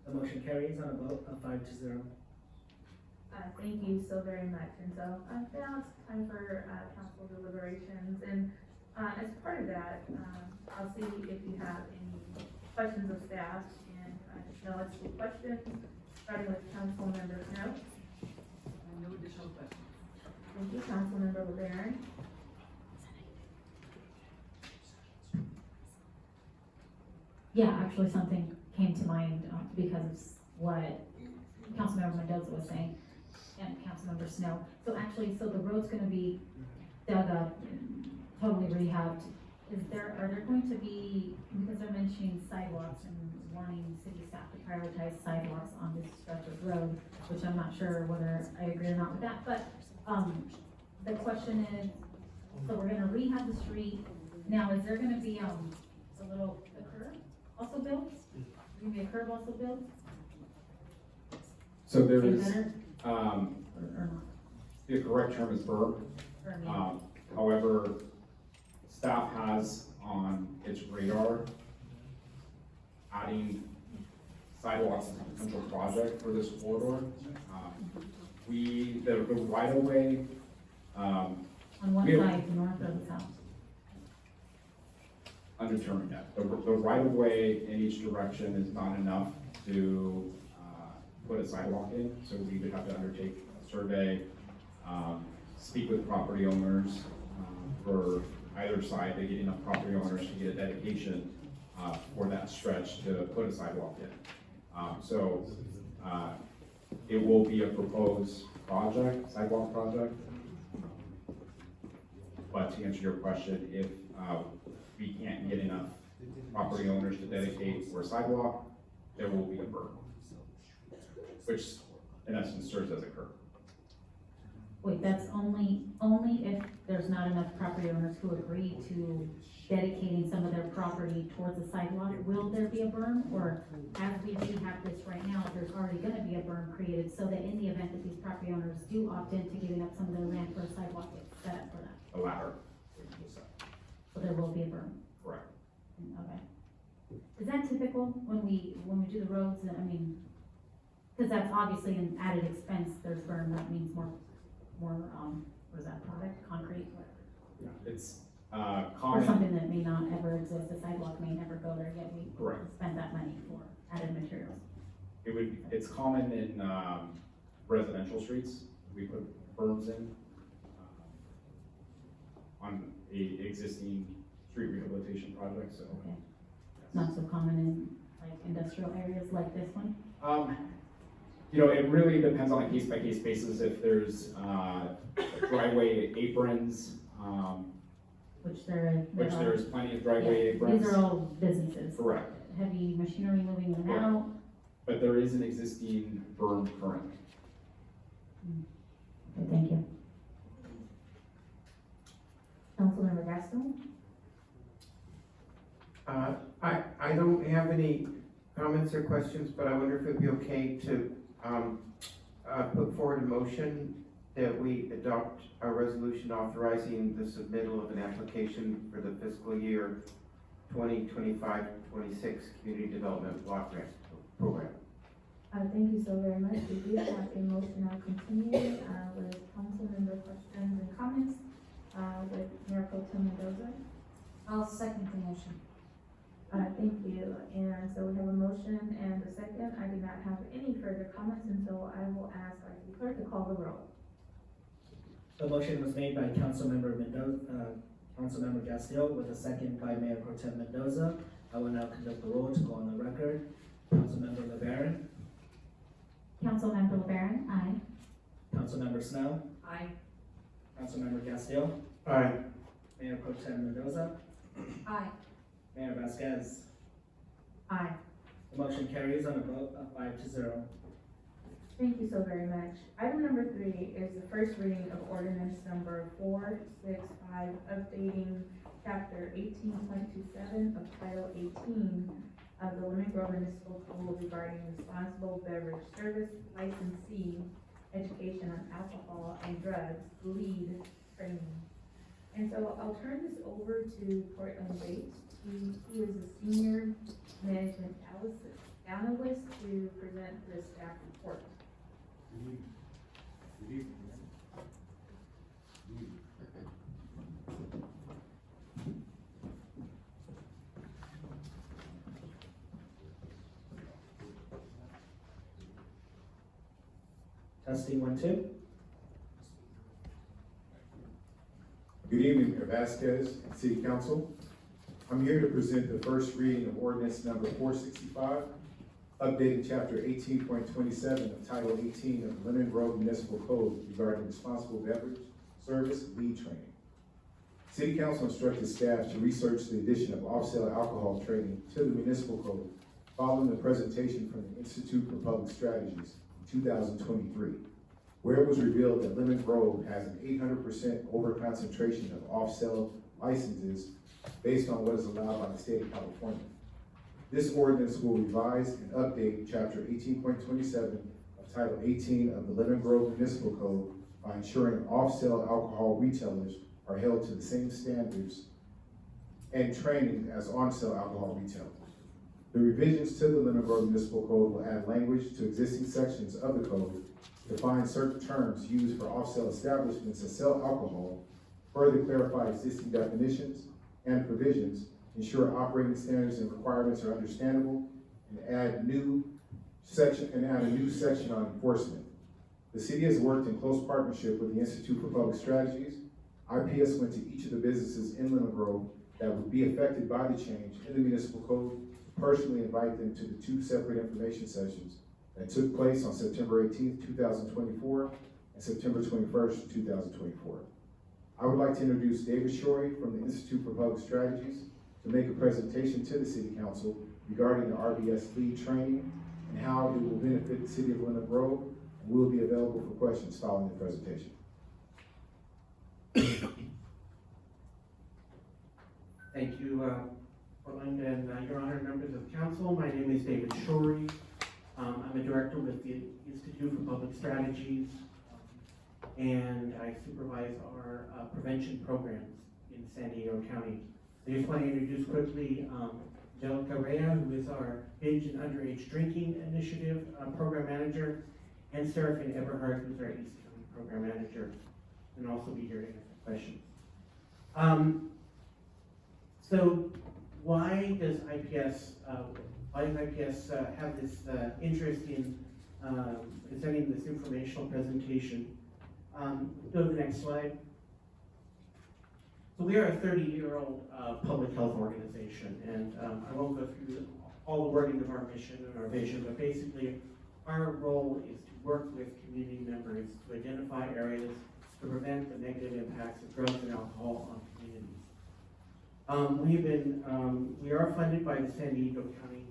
The motion carries on a vote of 5-0. Thank you so very much, and so, now it's time for, council deliberations, and, as part of that, I'll see if you have any questions of staff, and, just know it's two questions, starting with Councilmember Snow. No additional questions. Thank you, Councilmember LeBaron. Yeah, actually something came to mind because of what Councilmember Mendoza was saying. and Councilmember Snow. So actually, so the road's gonna be dug up and totally rehabbed. Are there going to be, because they're mentioning sidewalks and wanting city staff to prioritize sidewalks on this stretch of road, which I'm not sure whether I agree or not with that, but, the question is, so we're gonna rehab the street. Now, is there gonna be, a curb also built? Gonna be a curb also built? So Is there's, better um, or not? the correct term is berm. Or maybe- However, staff has on its radar adding sidewalks as a potential project for this corridor. The right of way, On one we have- side, the north or the south? undetermined yet. The right of way in each direction is not enough to, put a sidewalk in, so we would have to undertake a survey, speak with property owners, for either side, to get enough property owners to get a dedication, for that stretch to put a sidewalk in. It will be a proposed project, sidewalk project. But to answer your question, if, we can't get enough property owners to dedicate for a sidewalk, there will be a berm, which in essence serves as a curb. Wait, that's only if there's not enough property owners who agree to dedicating some of their property towards a sidewalk, will there be a berm? Or as we rehab this right now, there's already gonna be a berm created, so that in the event that these property owners do opt in to giving up some of their land for a sidewalk, it's set up for that, The latter, which was said. so there will be a berm, Correct. okay? Is that typical when we do the roads, I mean, cause that's obviously an added expense, there's berm, that means more, what is that product, concrete, whatever. Yeah, it's, Or common. something that may not ever exist, the sidewalk may never go there, yet we Correct. spend that money for added materials. It's common in, residential streets, we put berms in, on a existing street rehabilitation project, so. Okay. Not so common in like industrial areas like this one? It really depends on a case-by-case basis, if there's, driveway aprons, Which there which are. there's plenty of driveway aprons. These are all businesses. Correct, Heavy machinery moving in and Correct. out. but there is an existing berm currently. Okay, thank you. Councilmember Gaston? I don't have any comments or questions, but I wonder if it'd be okay to, put forward a motion that we adopt a resolution authorizing the submittal of an application for the fiscal year 2025-26 Community Development Block Grant Program. Thank you so very much. We do have a motion. I'll continue, with council member questions and comments, with Mayor Pro Tem Mendoza. I'll second the motion. Thank you. And so we have a motion and a second. I do not have any further comments, and so I will ask our city clerk to call the roll. The motion was made by Councilmember Councilmember Castillo with a second by Mayor Pro Tem Mendoza. I will now conduct the roll to go on the record. Councilmember LeBaron, Councilmember LeBaron, aye. Councilmember Snell, Aye. Councilmember Castillo, Aye. Mayor Pro Tem Mendoza, Aye. Mayor Vasquez. Aye. The motion carries on a vote of 5-0. Thank you so very much. Item number 3 is the first reading of ordinance number 465, updating chapter 18.27 of title 18 of the Lemon Grove Municipal Code regarding responsible beverage service licensee, education on alcohol and drugs, lead training. And so I'll turn this over to Portland Bates. He is a senior management analyst to present the staff report. Testing 1, 2. Good evening, Mayor Vasquez, City Council. I'm here to present the first reading of ordinance number 465, updating chapter 18.27 of Title 18 of the Lemon Grove Municipal Code regarding responsible beverage service lead training. City Council instructed staff to research the addition of off-sale alcohol training to the municipal code following the presentation from the Institute for Public Strategies in 2023, where it was revealed that Lemon Grove has an 800% over-concentration of off-sale licenses based on what is allowed by the state of California. This ordinance will revise and update chapter 18.27 of Title 18 of the Lemon Grove Municipal Code by ensuring off-sale alcohol retailers are held to the same standards and training as on-sale alcohol retailers. The revisions to the Lemon Grove Municipal Code will add language to existing sections of the code, define certain terms used for off-sale establishments that sell alcohol, further clarify existing definitions and provisions, ensure operating standards and requirements are understandable, and add a new section on enforcement. The city has worked in close partnership with the Institute for Public Strategies. IPS went to each of the businesses in Lemon Grove that would be affected by the change in the municipal code to personally invite them to the 2 separate information sessions that took place on September 18th, 2024 and September 21st, 2024. I would like to introduce David Shorey from the Institute for Public Strategies to make a presentation to the City Council regarding the RBS lead training and how it will benefit the city of Lemon Grove, and will be available for questions following the presentation. Thank you, Portland, and Your Honor, members of council. My name is David Shorey. I'm a director with the Institute for Public Strategies, and I supervise our prevention programs in San Diego County. I just want to introduce quickly Angelica Rea, who is our Binge and Underage Drinking Initiative Program Manager, and Serafin Eberhardt, who's our East County Program Manager, and also be here to answer questions. So why does IPS have this interest in presenting this informational presentation? Go to the next slide. So we are a 30-year-old public health organization, and I won't go through all the wording of our mission and our vision, but basically our role is to work with community members to identify areas to prevent the negative impacts of drugs and alcohol on communities. We are funded by the San Diego County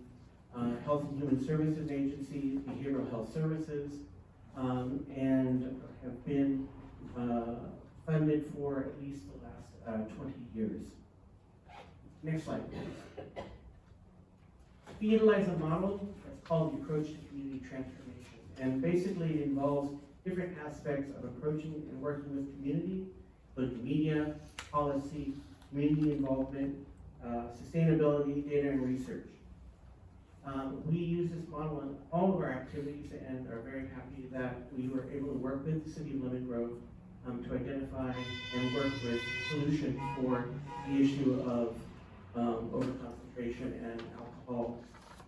Health and Human Services Agency, Behavioral Health Services, and have been funded for at least the last 20 years. Next slide, please. We utilize a model that's called the approach to community transformation, and basically it involves different aspects of approaching and working with community, including media, policy, community involvement, sustainability, data, and research. We use this model in all of our activities and are very happy that we were able to work with the City of Lemon Grove to identify and work with solutions for the issue of overconcentration and alcohol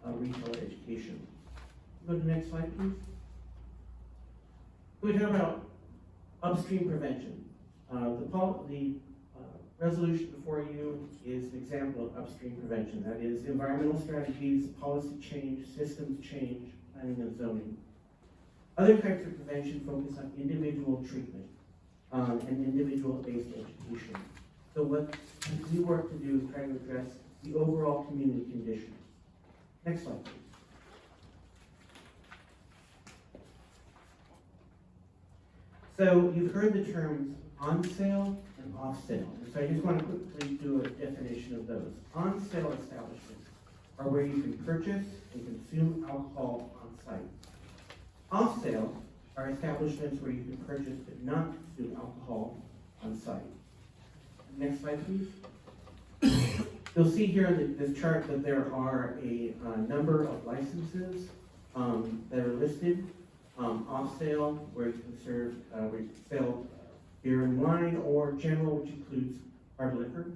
retail education. Go to the next slide, please. We talk about upstream prevention. The resolution before you is an example of upstream prevention. That is environmental strategies, policy change, systems change, planning and zoning. Other types of prevention focus on individual treatment and individual-based education. So what we work to do is try to address the overall community condition. Next slide, please. So you've heard the terms on sale and off sale. And so I just want to quickly do a definition of those. On sale establishments are where you can purchase and consume alcohol on site. Off sale are establishments where you can purchase but not consume alcohol on site. Next slide, please. You'll see here in this chart that there are a number of licenses that are listed. Off sale, where you can serve, where you can sell beer and wine, or general, which includes hard liquor.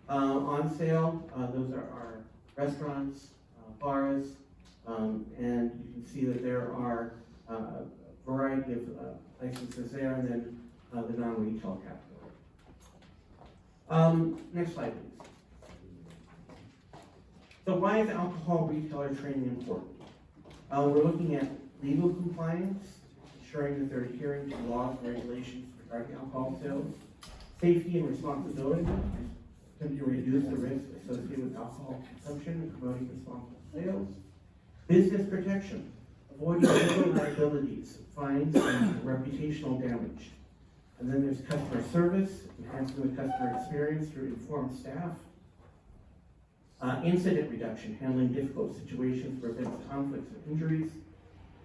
On sale, those are our restaurants, bars, and you can see that there are a variety of licenses there, and then the non-retail category. Next slide, please. So why is alcohol retailer training important? We're looking at legal compliance, ensuring that they're adhering to laws and regulations regarding alcohol sales, safety and responsibility, to reduce the risk associated with alcohol consumption and promoting responsible sales, business protection, avoiding legal liabilities, fines, and reputational damage. And then there's customer service, enhancing the customer experience through informed staff, incident reduction, handling difficult situations prevents conflicts and injuries,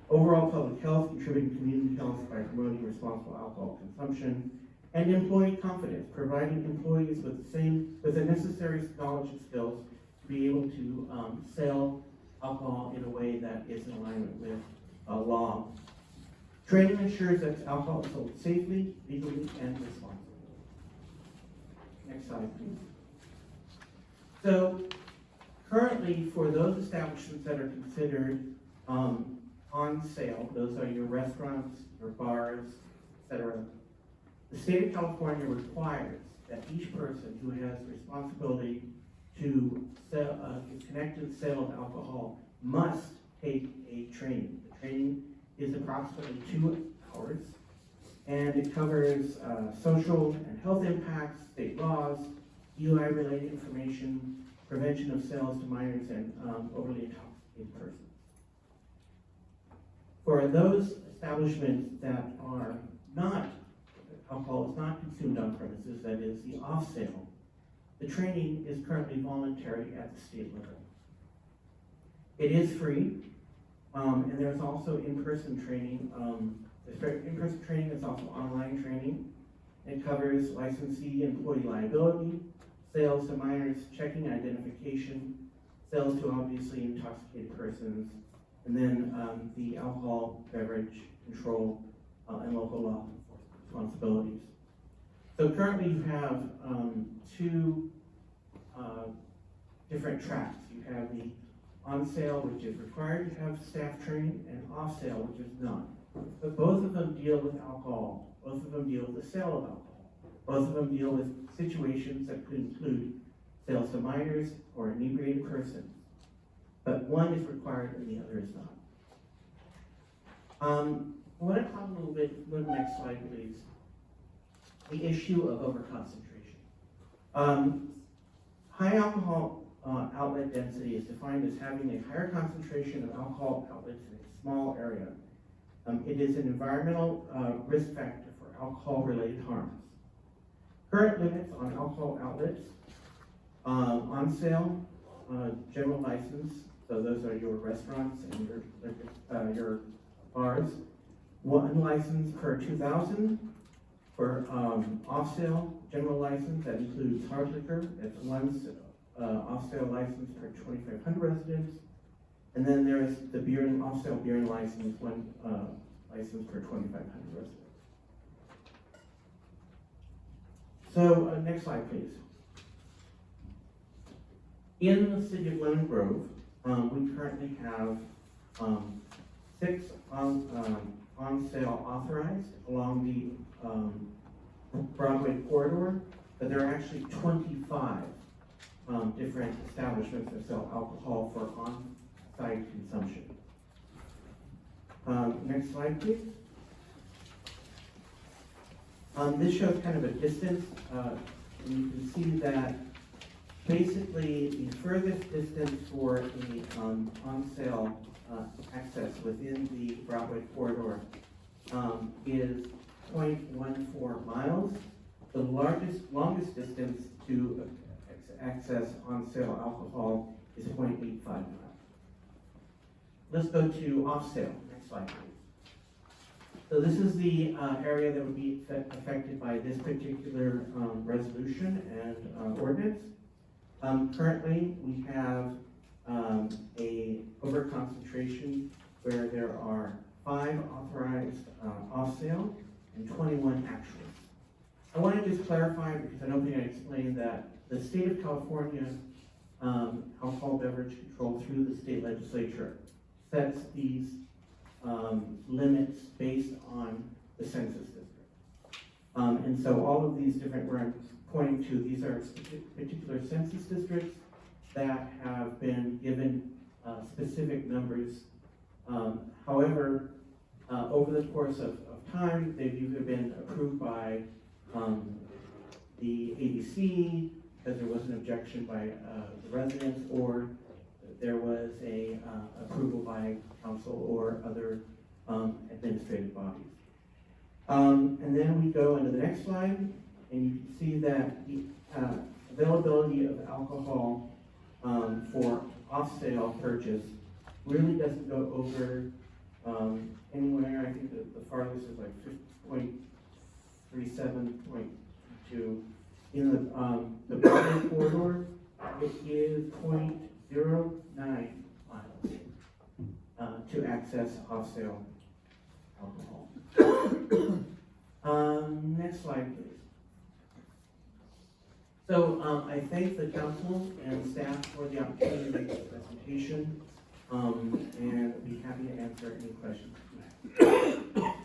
overall public health, contributing to community health by promoting responsible alcohol consumption, and employee confidence, providing employees with the necessary knowledge and skills to be able to sell alcohol in a way that is in alignment with law. Training ensures that alcohol is sold safely, legally, and responsibly. Next slide, please. So, currently, for those establishments that are considered on sale, those are your restaurants, your bars, etc. The state of California requires that each person who has responsibility to sell, is connected to the sale of alcohol must take a training. The training is approximately 2 hours, and it covers social and health impacts, state laws, DUI-related information, prevention of sales to minors and overly intoxicated persons. For those establishments that are not, alcohol is not consumed on premises, that is the off-sale, the training is currently voluntary at the state level. It is free, and there's also in-person training. In-person training is also online training. It covers licensee employee liability, sales to minors, checking identification, sales to obviously intoxicated persons, and then the alcohol beverage control and local law responsibilities. So currently you have 2 different tracks. You have the on sale, which is required to have staff training, and off sale, which is not. But both of them deal with alcohol. Both of them deal with the sale of alcohol. Both of them deal with situations that could include sales to minors or inebriated persons. But one is required and the other is not. I want to talk a little bit, go to the next slide please, the issue of overconcentration. High alcohol outlet density is defined as having a higher concentration of alcohol outlets in a small area. It is an environmental risk factor for alcohol-related harms. Current limits on alcohol outlets, on sale, general license, so those are your restaurants and your bars. 1 license per 2,000. For off sale, general license, that includes hard liquor, that's 1 off sale license per 2,500 residents. And then there's the beer and off sale beer and license, 1 license per 2,500 residents. So next slide, please. In the city of Lemon Grove, we currently have 6 on sale authorized along the Broadway corridor, but there are actually 25 different establishments that sell alcohol for on-site consumption. Next slide, please. This shows kind of a distance, and you can see that basically the furthest distance for a on-sale access within the Broadway corridor is 0.14 miles. The longest distance to access on-sale alcohol is 0.85 miles. Let's go to off-sale. Next slide, please. So this is the area that would be affected by this particular resolution and ordinance. Currently, we have a overconcentration where there are 5 authorized off-sale and 21 actual. I want to just clarify, because I don't think I explained that the state of California alcohol beverage control through the state legislature sets these limits based on the census district. And so all of these different, where I'm pointing to, these are particular census districts that have been given specific numbers However, over the course of time, they've either been approved by the ABC, because there was an objection by the residents, or there was a approval by council or other administrative bodies. And then we go into the next slide, and you can see that the availability of alcohol for off-sale purchase really doesn't go over anywhere. I think the farthest is like 0.37.2. In the Broadway corridor, it is 0.09 miles to access off-sale alcohol. Next slide, please. So I thank the council and staff for the opportunity to make this presentation, and I'd be happy to answer any questions you have.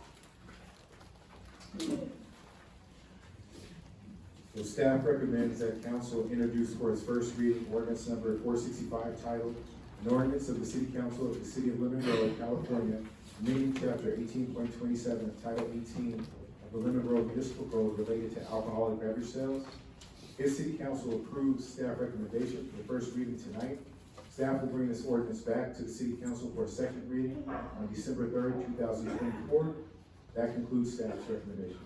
So staff recommends that council introduce for its first reading ordinance number 465 titled, an ordinance of the City Council of the City of Lemon Grove, California, amending chapter 18.27 of Title 18 of the Lemon Grove Municipal Code related to alcoholic beverage sales. If City Council approves staff recommendation for the first reading tonight, staff will bring this ordinance back to the City Council for a second reading on December 3rd, 2024. That concludes staff's recommendations.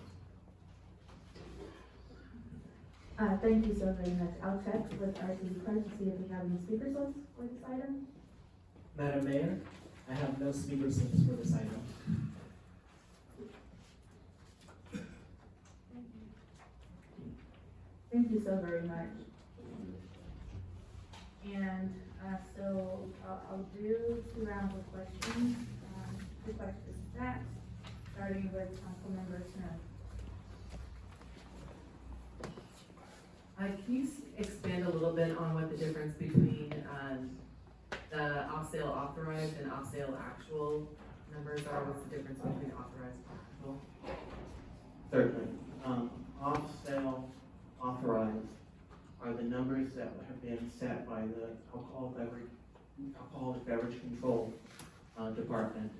Thank you so very much. I'll check with our city clerk to see if we have any speakers lists for this item. Madam Mayor, I have no speaker slips for this item. Thank you so very much. And so I'll do 2 rounds of questions, 2 questions back, starting with Councilmember Smith. Can you expand a little bit on what the difference between the off-sale authorized and off-sale actual numbers are? What's the difference between authorized and actual? Certainly. Off-sale authorized are the numbers that have been set by the alcoholic beverage control department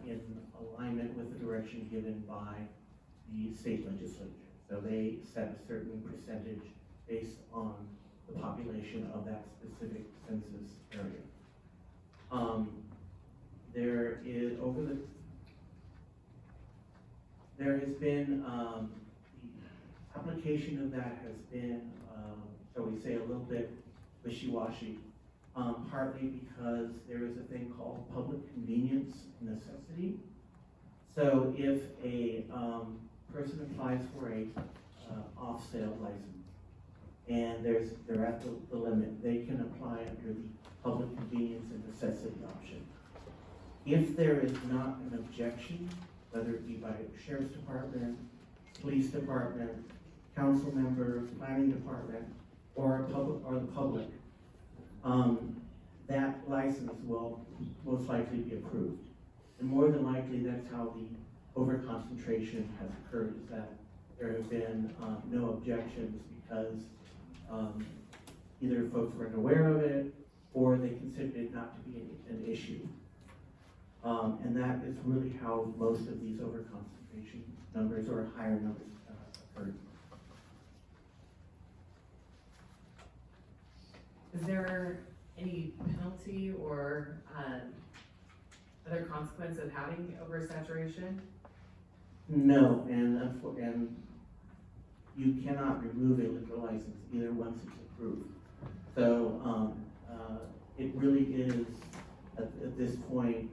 in alignment with the direction given by the state legislature. So they set a certain percentage based on the population of that specific census area. There has been, the application of that has been, shall we say, a little bit wishy-washy, partly because there is a thing called public convenience necessity. So if a person applies for a off-sale license, and they're at the limit, they can apply under the public convenience and necessity option. If there is not an objection, whether it be by sheriff's department, police department, council member, planning department, or the public, that license will most likely be approved. And more than likely, that's how the overconcentration has occurred, is that there have been no objections because either folks weren't aware of it or they considered it not to be an issue. And that is really how most of these overconcentration numbers or higher numbers occurred. Is there any penalty or other consequence of having oversaturation? No, and you cannot remove a liquor license either once it's approved. So it really is at this point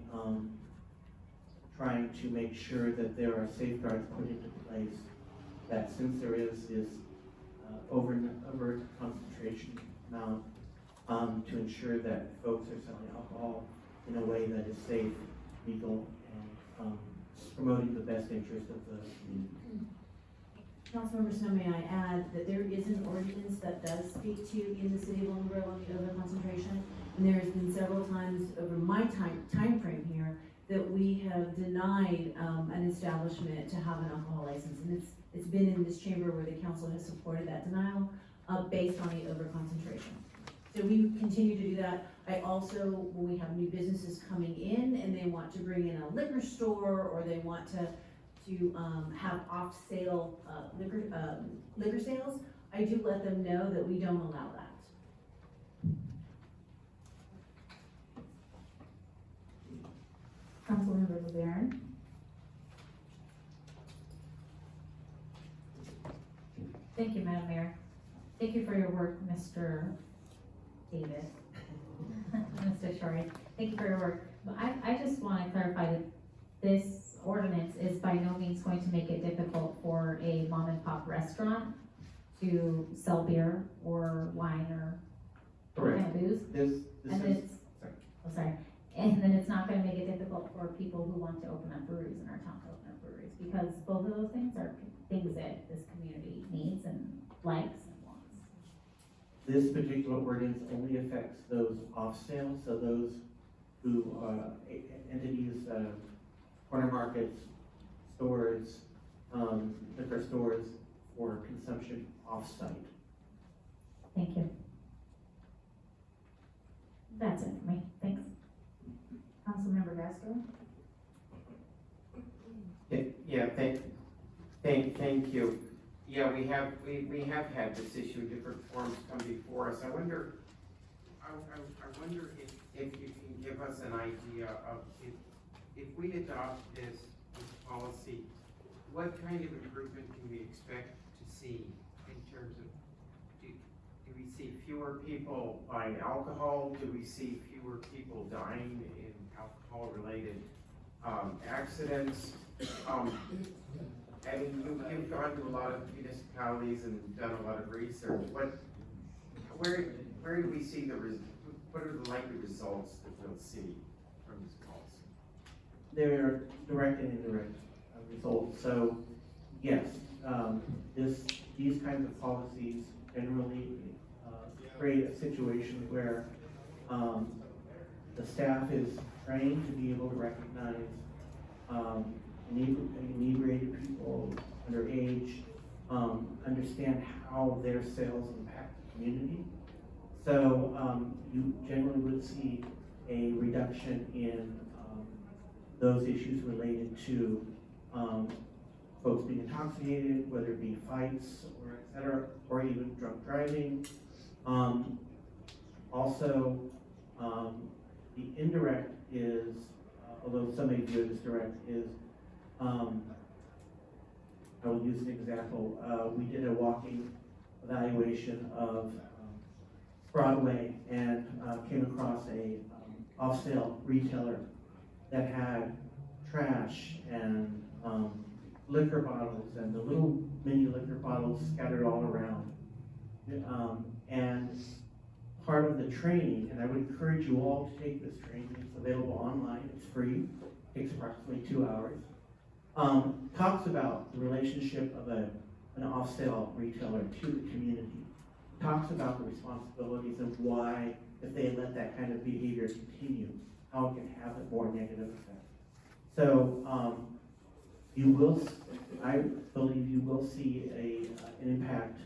trying to make sure that there are safeguards put into place that since there is this over concentration amount, to ensure that folks are selling alcohol in a way that is safe, legal, and promoting the best interest of the community. Councilmember Snow, may I add that there is an ordinance that does speak to in the city of Lemon Grove on the overconcentration, and there has been several times over my time frame here that we have denied an establishment to have an alcohol license, and it's been in this chamber where the council has supported that denial based on the overconcentration. So we continue to do that. I also, when we have new businesses coming in and they want to bring in a liquor store, or they want to have off-sale, liquor sales, I do let them know that we don't allow that. Councilmember LeBaron? Thank you, Madam Mayor. Thank you for your work, Mr. David. Mr. Shorey, thank you for your work. But I just want to clarify that this ordinance is by no means going to make it difficult for a mom and pop restaurant to sell beer or wine or kind of booze. This And is, it's, oh, sorry, and then it's not gonna make it difficult for people who want to open up breweries in our town to open up breweries, because both of those things are things that this community needs and likes and wants. This particular ordinance only affects those off sales, so those who, entities, corner markets, stores, liquor stores for consumption off-site. Thank you. That's it for me, thanks. Councilmember Gasper? yeah, thank you. Yeah, we have had this issue, different forms come before us. I wonder if you can give us an idea of if we adopt this policy, what kind of improvement can we expect to see in terms of, do we see fewer people buying alcohol? Do we see fewer people dying in alcohol-related accidents? I mean, you've gone to a lot of municipalities and done a lot of research. Where do we see what are the likely results that we'll see from this policy? There are direct and indirect results. So, yes, these kinds of policies generally create a situation where the staff is trained to be able to recognize inebriated people, underage, understand how their sales impact the community. So you generally would see a reduction in those issues related to folks being intoxicated, whether it be fights or et cetera, or even drunk driving. Also, the indirect is, although some may view it as direct, is I will use an example. We did a walking evaluation of Broadway and came across a off-sale retailer that had trash and liquor bottles and the little mini liquor bottles scattered all around. And part of the training, and I would encourage you all to take this training, it's available online, it's free, takes approximately 2 hours, talks about the relationship of an off-sale retailer to the community, talks about the responsibilities of why, if they let that kind of behavior continue, how it can have a more negative effect. So I believe you will see an impact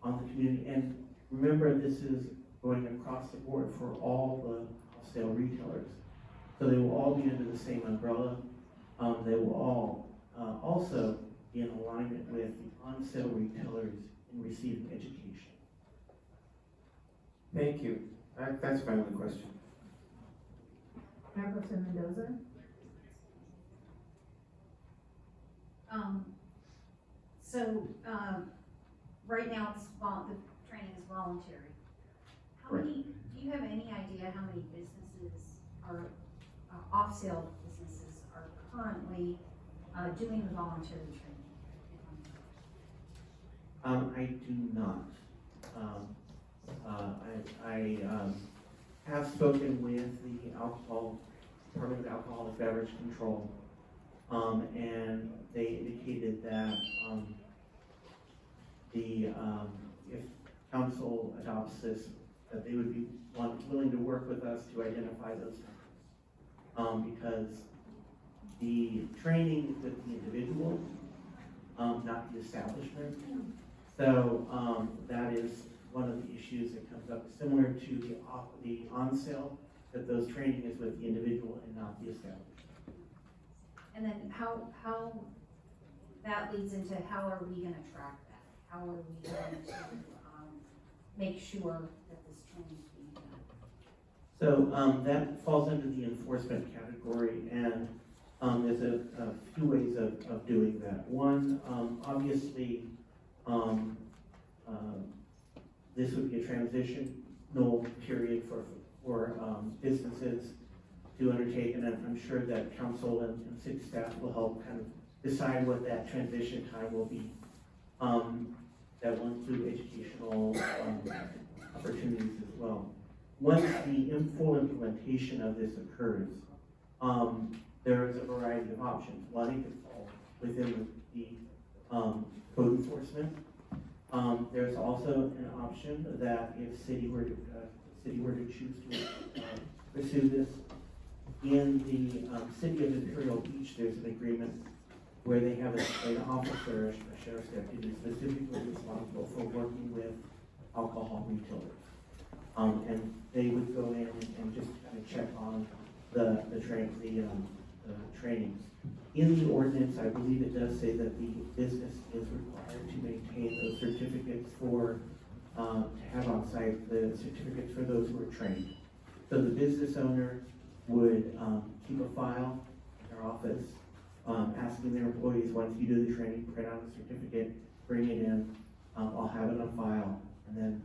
on the community. And remember, this is going across the board for all the wholesale retailers. So they will all be under the same umbrella. They will all also be in alignment with the on-sale retailers in receiving education. Thank you. That's my only question. Mayor Pro Tem Mendoza? Right now the training is voluntary. Do you have any idea how many businesses are, off-sale businesses are currently doing the voluntary training? I do not. I have spoken with the Department of Alcoholic Beverage Control, and they indicated that if council adopts this, that they would be willing to work with us to identify those numbers. Because the training with the individual, not the establishment. So that is one of the issues that comes up, similar to the on-sale that those training is with the individual and not the establishment. And then how, that leads into how are we gonna track that? How are we going to, make sure that this training is being done? So, that falls under the enforcement category, and, there's a few ways of doing that. One, obviously, this would be a transitional period for businesses to undertake, and I'm sure that council and city staff will help kind of decide what that transition time will be. That will include educational opportunities as well. Once the full implementation of this occurs, there is a variety of options. One, it could fall within the code enforcement. There's also an option that if city were to choose to pursue this, in the city of Imperial Beach, there's an agreement where they have an officer, a sheriff's deputy, specifically responsible for working with alcohol retailers. And they would go in and just kind of check on the trainings. In the ordinance, I believe it does say that the business is required to maintain those certificates for, to have on site the certificates for those who are trained. So the business owner would keep a file in their office, asking their employees, once you do the training, print out a certificate, bring it in, I'll have it on file, and then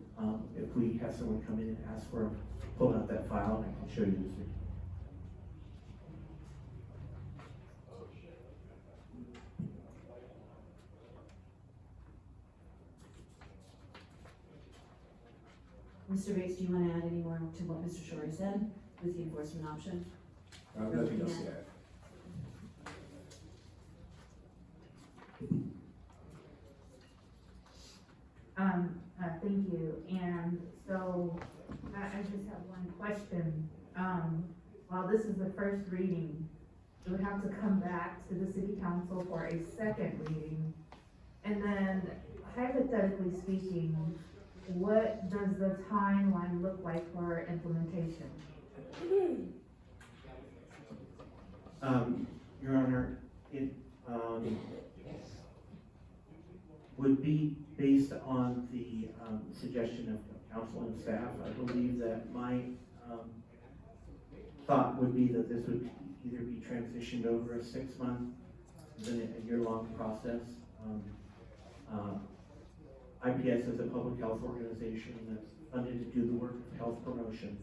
if we have someone come in and ask for, pull out that file, and I can show you the certificate. Mr. Bates, do you want to add any more to what Mr. Shorey said with the enforcement option? Nothing else to add. Thank you, and so, I just have one question. While this is the first reading, it would have to come back to the city council for a second reading. And then hypothetically speaking, what does the timeline look like for implementation? Your Honor, it, would be based on the, suggestion of council and staff. I believe that my, thought would be that this would either be transitioned over a 6-month, then a year-long process. IPS is a public health organization that's funded to do the work of health promotion.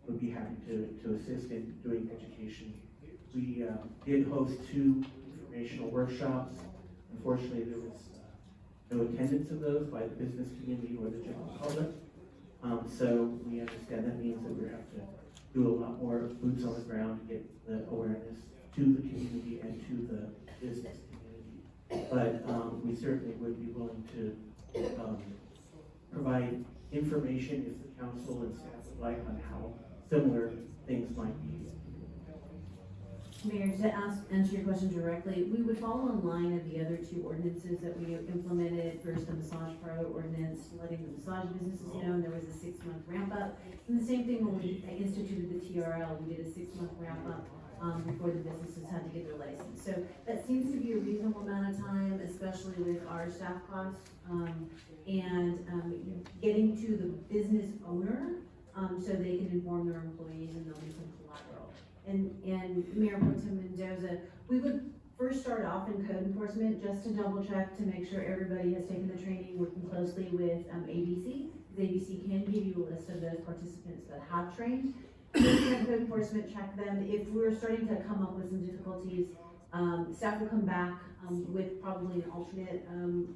Would be happy to assist in doing education. We did host 2 informational workshops. Unfortunately, there was no attendance of those by the business community or the general public. So we understand that means that we have to do a lot more boots on the ground to get the awareness to the community and to the business community. But we certainly would be willing to provide information if the council and staff would like on how similar things might be. Mayor, to answer your question directly, we would follow in line of the other 2 ordinances that we implemented. First, the massage parlor ordinance, letting the massage businesses know there was a 6-month ramp up. And the same thing when we instituted the TRL, we did a 6-month ramp up before the businesses had to get their license. So that seems to be a reasonable amount of time, especially with our staff costs. And getting to the business owner so they can inform their employees and there'll be some collateral. And Mayor Pro Tem Mendoza, we would first start off in code enforcement just to double check to make sure everybody has taken the training, working closely with ABC. ABC can give you a list of those participants that have trained. Code enforcement, check them. If we're starting to come up with some difficulties, staff will come back with probably an alternate,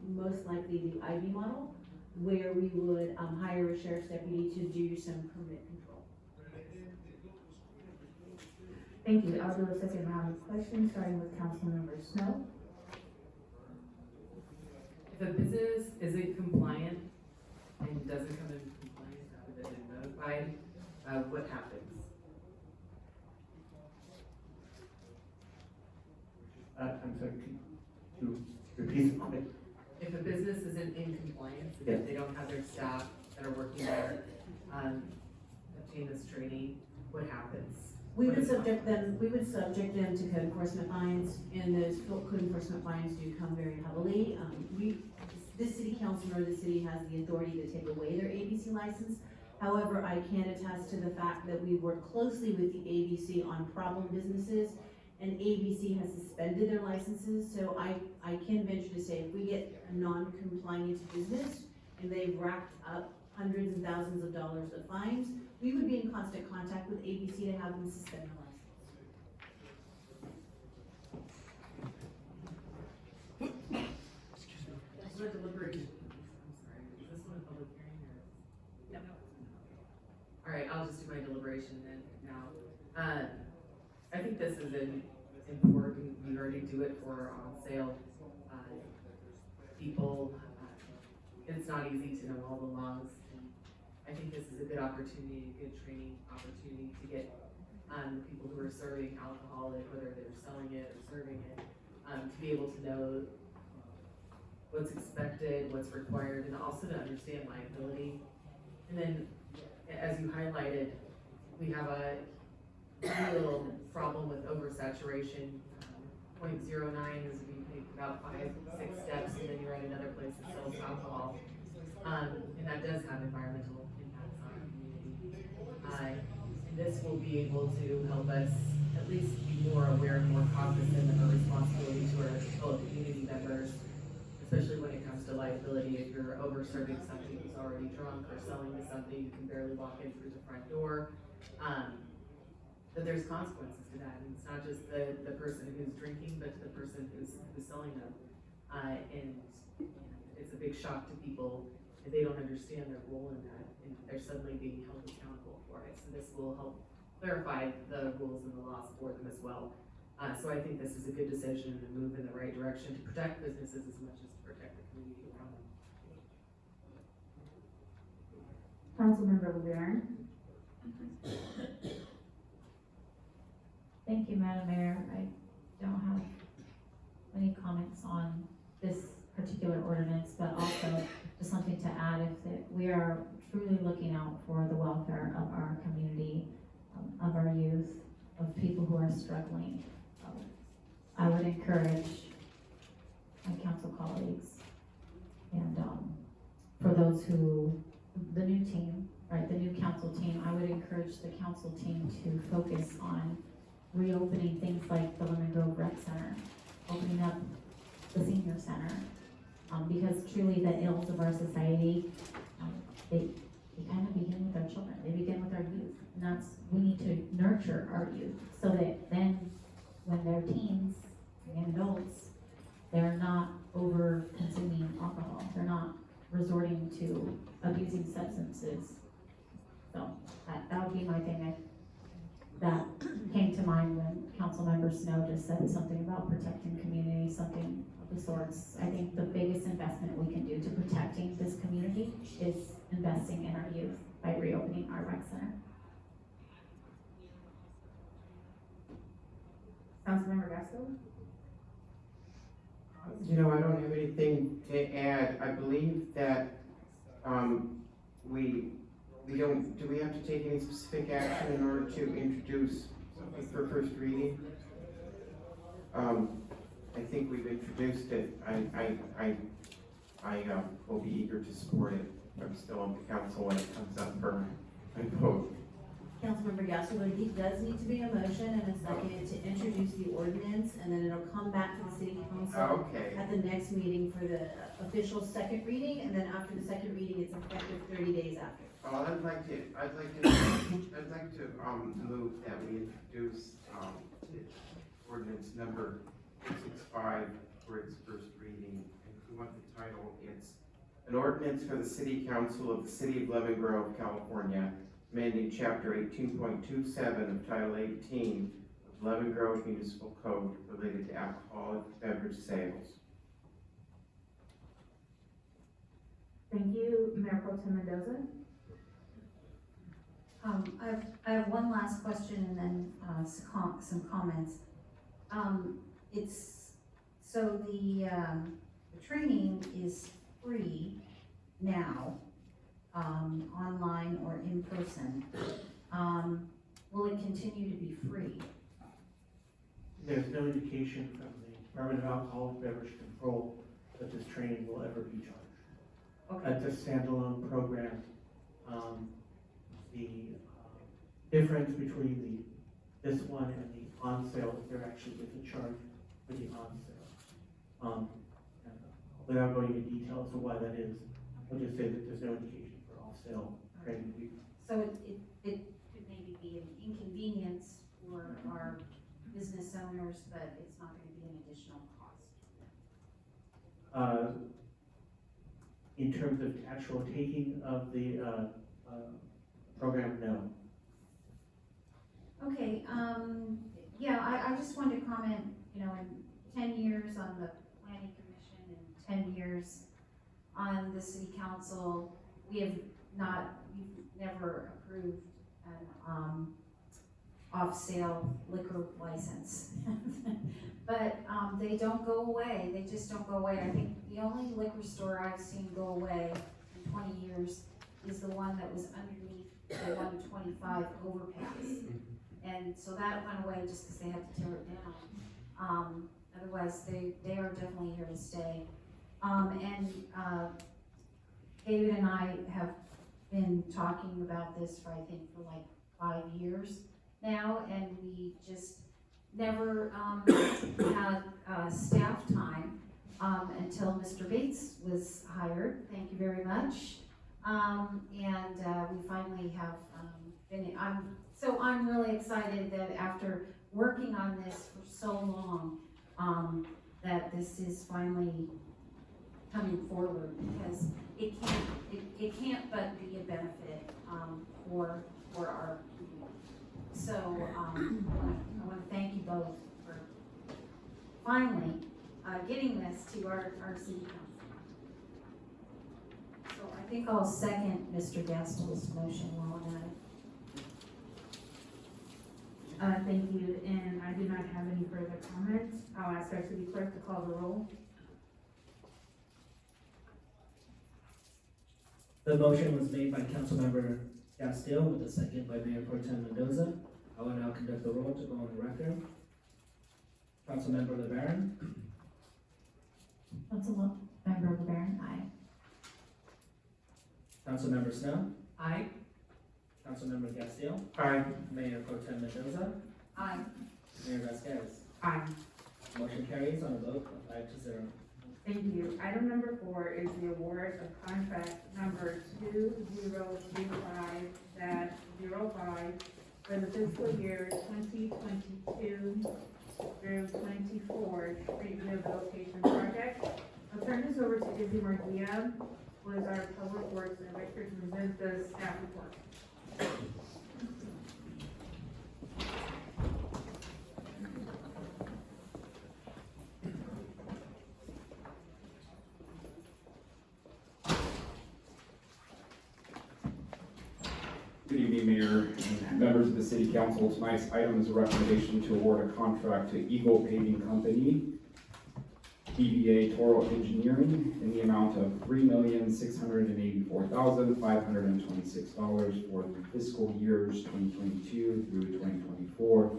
most likely the IB model, where we would hire a sheriff's deputy to do some permit control. Thank you. I'll do a second round of questions, starting with Councilmember Snow. If a business isn't compliant and doesn't come into compliance after they've been notified, what happens? I'm sorry, to repeat the question. If a business isn't in compliance, Yes. if they don't have their staff that are working there, obtain this training, what happens? We What would is subject them to code enforcement fines, and those code enforcement fines do come very heavily. This city council or the city has the authority to take away their ABC license. However, I can attest to the fact that we work closely with the ABC on problem businesses, and ABC has suspended their licenses, so I can venture to say if we get a non-compliant business and they've racked up hundreds and thousands of dollars of fines, we would be in constant contact with ABC to have them suspend the license. Is there deliberation? I'm sorry, is this one a public hearing or? No. All right, I'll just do my deliberation then now. I think this is important, we already do it for our on sale, people. It's not easy to know all the laws. And I think this is a good opportunity, a good training opportunity to get, people who are serving alcohol, whether they're selling it or serving it, to be able to know what's expected, what's required, and also to understand liability. And then, as you highlighted, we have a real problem with oversaturation. 0.09 is if you take about 5-6 steps and then you're at another place that sells alcohol. And that does have environmental impacts on our community. And this will be able to help us at least be more aware and more cognizant of our responsibility to our fellow community members, especially when it comes to liability. If you're over serving somebody who's already drunk or selling to somebody who can barely walk in through the front door, that there's consequences to that. And it's not just the person who's drinking, but to the person who's selling them. And it's a big shock to people if they don't understand their role in that, and they're suddenly being held accountable for it. So this will help clarify the rules and the laws for them as well. So I think this is a good decision and a move in the right direction to protect businesses as much as to protect the community around them. Councilmember LeBaron? Thank you, Madam Mayor. I don't have any comments on this particular ordinance, but also just something to add if that we are truly looking out for the welfare of our community, of our youth, of people who are struggling. I would encourage my council colleagues and for those who, the new team, right, the new council team, I would encourage the council team to focus on reopening things like the Lemon Grove Rec Center, opening up the senior center, because truly the ills of our society, they kind of begin with our children, they begin with our youth, and that's, we need to nurture our youth, so that then when they're teens and adults, they're not over consuming alcohol, they're not resorting to abusing substances. So that would be my thing. That came to mind when Councilmember Snow just said something about protecting community, something of the sorts. I think the biggest investment we can do to protecting this community is investing in our youth by reopening our rec center. Councilmember Gasko? You know, I don't have anything to add. I believe that, we don't, do we have to take any specific action in order to introduce something for first reading? I think we've introduced it. I will be eager to support it. I'm still on the council when it comes up for a vote. Councilmember Gasko, there does need to be a motion and a second to introduce the ordinance, and then it'll come back to the city council at the next meeting for the official second reading, and then after the second reading, it's effective 30 days after. Well, I'd like to move that we introduce, ordinance number 265 for its first reading. And if you want the title, it's an ordinance for the city council of the city of Lemon Grove, California, amending chapter 18.27 of title 18 of Lemon Grove Municipal Code related to alcoholic beverage sales. Thank you, Mayor Pro Tem Mendoza. I have one last question and then some comments. So the training is free now, online or in person. will it continue to be free? There's no indication from the Department of Alcoholic Beverage Control that this training will ever be charged. Okay. That's a standalone program. The difference between this one and the on sale is there actually is a charge for the on sale. And, without going into detail as to why that is, I'll just say that there's no indication for off sale training. So it could maybe be an inconvenience for our business owners, but it's not gonna be an additional cost. In terms of actual taking of the program, no. Okay, yeah, I just wanted to comment, you know, in 10 years on the planning commission and 10 years on the city council, we've never approved an off-sale liquor license. But they don't go away, they just don't go away. I think the only liquor store I've seen go away in 20 years is the one that was underneath the 125 overpass. And so that went away just because they had to tear it down. Otherwise, they are definitely here to stay. David and I have been talking about this for, I think, for like 5 years now, and we just never had staff time until Mr. Bates was hired. Thank you very much. We finally have I'm really excited that after working on this for so long, that this is finally coming forward, because it can't but be a benefit for our community. So I want to thank you both for finally getting this to our city council. So I think I'll second Mr. Gastel's motion while I'm at it. Thank you, and I do not have any further comments. I'll ask our city clerk to call the roll. The motion was made by Councilmember Castillo with a second by Mayor Pro Tem Mendoza. I will now conduct the roll to go on the record. Councilmember LeBaron. Councilmember LeBaron, aye. Councilmember Snow. Aye. Councilmember Castillo. Aye. Mayor Pro Tem Mendoza. Aye. Mayor Vasquez. Aye. Motion carries on a vote of 5-0. Thank you. Item number 4 is the award of contract number 2035-05 for the fiscal year 2022 through 24 street rehabilitation project. I'll turn this over to Izzy Mardia, who is our public works director, to present the staff report. Good evening, Mayor and members of the City Council. Tonight's item is a recommendation to award a contract to Eagle Paving Company, DBA Toro Engineering, in the amount of $3,684,526 for the fiscal years 2022 through 2024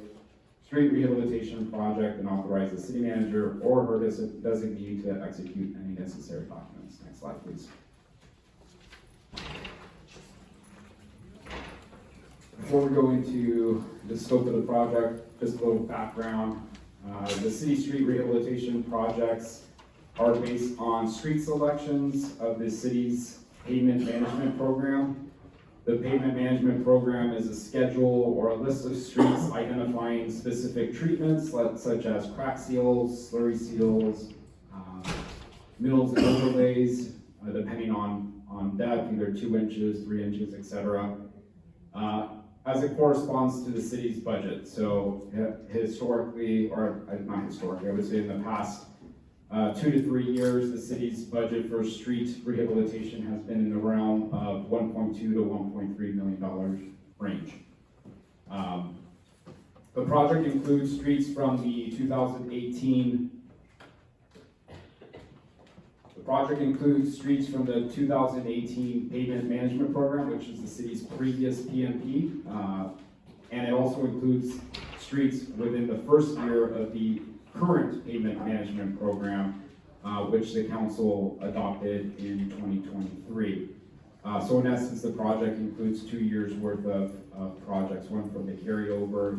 street rehabilitation project, and authorize the city manager or her designee to execute any necessary documents. Next slide, please. Before we go into the scope of the project, just a little background. The city street rehabilitation projects are based on street selections of the city's pavement management program. The pavement management program is a schedule or a list of streets identifying specific treatments such as crack seals, slurry seals, mills and overlays, depending on depth, either 2 inches, 3 inches, etc. As it corresponds to the city's budget. So historically, or not historically, I would say in the past 2 to 3 years, the city's budget for street rehabilitation has been in the realm of $1.2 to $1.3 million range. The project includes streets from the 2018 project includes streets from the 2018 pavement management program, which is the city's previous PMP. And it also includes streets within the first year of the current pavement management program, which the council adopted in 2023. So in essence, the project includes 2 years worth of projects, one from the carryover,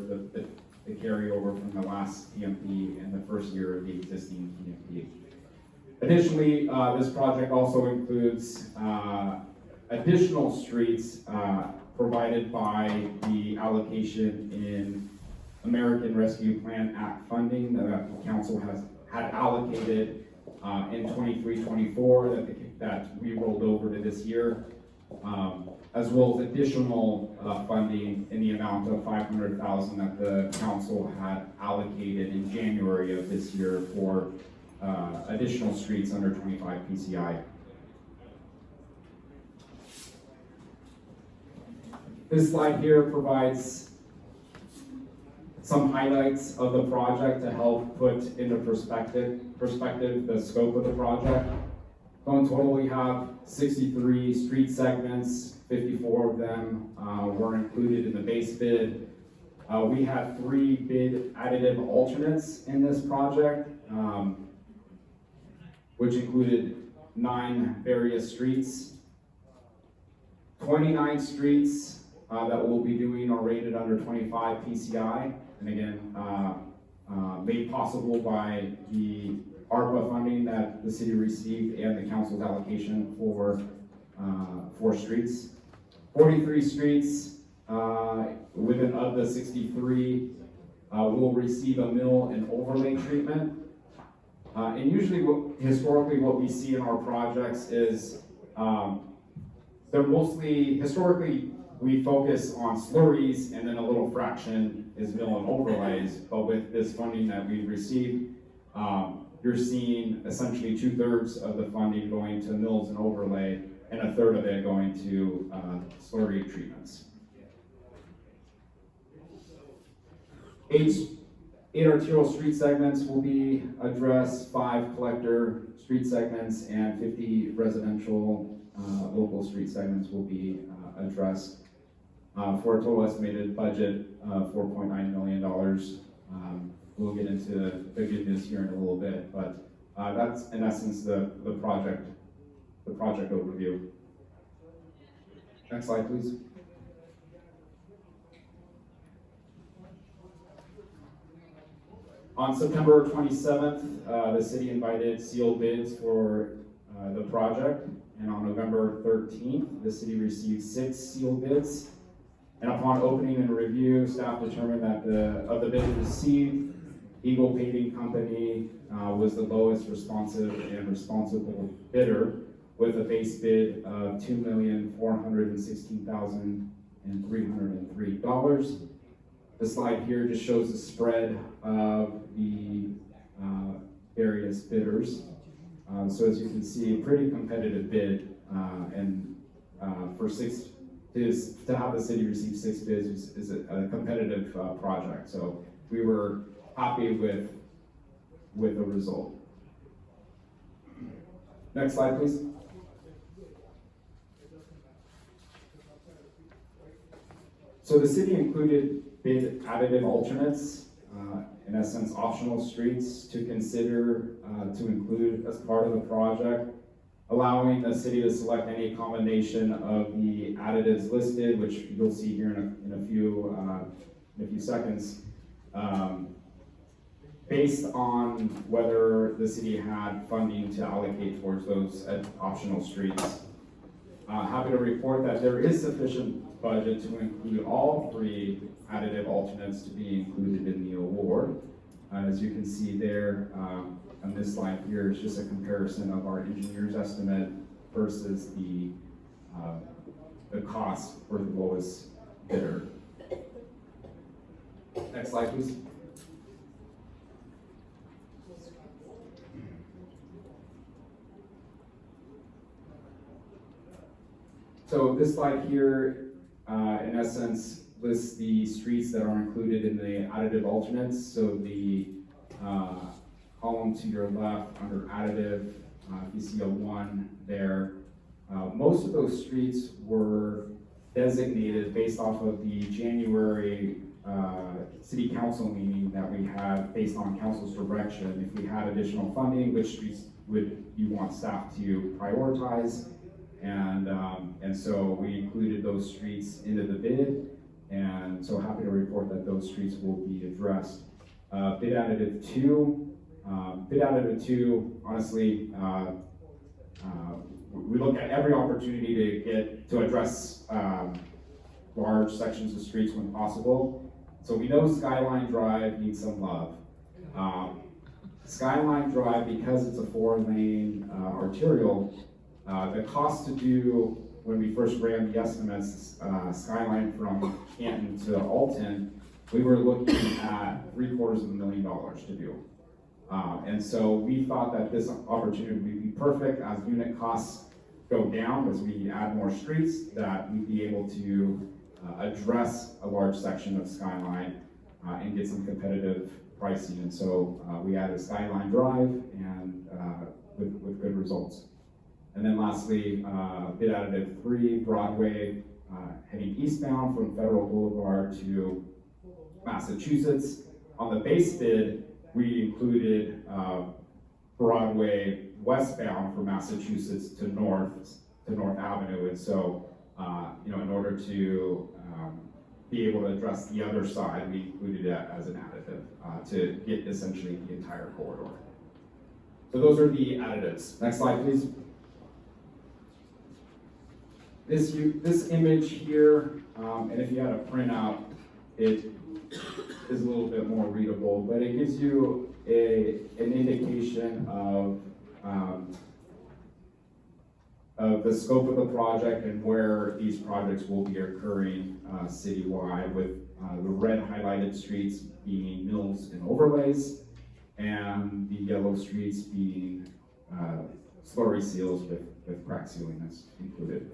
the carryover from the last PMP and the first year of the existing PMP. Additionally, this project also includes additional streets provided by the allocation in American Rescue Plan Act funding that the council had allocated in 23-24 that we rolled over to this year, as well as additional funding in the amount of $500,000 that the council had allocated in January of this year for additional streets under 25 PCI. This slide here provides some highlights of the project to help put into perspective the scope of the project. So in total, we have 63 street segments. 54 of them were included in the base bid. We had 3 bid additive alternates in this project, which included 9 various streets. 29 streets that we'll be doing are rated under 25 PCI, and again, made possible by the ARPA funding that the city received and the council's allocation for streets. 43 streets within of the 63 will receive a mill and overlay treatment. And usually, historically, what we see in our projects is they're mostly, historically, we focus on slurries and then a little fraction is mill and overlays. But with this funding that we've received, you're seeing essentially 2/3 of the funding going to mills and overlay and 1/3 of it going to slurry treatments. 8 arterial street segments will be addressed, 5 collector street segments, and 50 residential local street segments will be addressed for a total estimated budget of $4.9 million. We'll get into the good news here in a little bit, but that's in essence the project overview. Next slide, please. On September 27th, the city invited sealed bids for the project, and on November 13th, the city received 6 sealed bids. And upon opening and review, staff determined that of the bids received, Eagle Paving Company was the lowest responsive and responsible bidder with a base bid of $2,416,303. The slide here just shows the spread of the various bidders. So as you can see, a pretty competitive bid, and for 6 is to have the city receive 6 bids is a competitive project. So we were happy with the result. Next slide, please. So the city included bid additive alternates, in essence optional streets to consider to include as part of the project, allowing the city to select any combination of the additives listed, which you'll see here in a few seconds, based on whether the city had funding to allocate towards those optional streets. Happy to report that there is sufficient budget to include all 3 additive alternates to be included in the award. As you can see there on this slide here, it's just a comparison of our engineer's estimate versus the cost for the lowest bidder. Next slide, please. So this slide here, in essence, lists the streets that are included in the additive alternates. So the column to your left under additive If you see a 1 there, most of those streets were designated based off of the January city council meeting that we had based on council's direction. If we had additional funding, which streets would you want staff to prioritize? And so we included those streets into the bid, and so happy to report that those streets will be addressed. Bid additive 2, honestly, we look at every opportunity to address large sections of streets when possible. So we know Skyline Drive needs some love. Skyline Drive, because it's a 4-lane arterial, the cost to do, when we first ran the estimates, Skyline from Canton to Alton, we were looking at $750,000 to do. And so we thought that this opportunity would be perfect as unit costs go down, as we add more streets, that we'd be able to address a large section of Skyline and get some competitive pricing. And so we added Skyline Drive and with good results. And then lastly, bid additive 3, Broadway, heading eastbound from Federal Boulevard to Massachusetts. On the base bid, we included Broadway westbound from Massachusetts to North Avenue. And so, in order to be able to address the other side, we included it as an additive to get essentially the entire corridor. So those are the additives. Next slide, please. This image here, and if you had a printout, it is a little bit more readable, but it gives you an indication of the scope of the project and where these projects will be occurring citywide, with the red highlighted streets being mills and overlays, and the yellow streets being slurry seals with crack sealing that's included.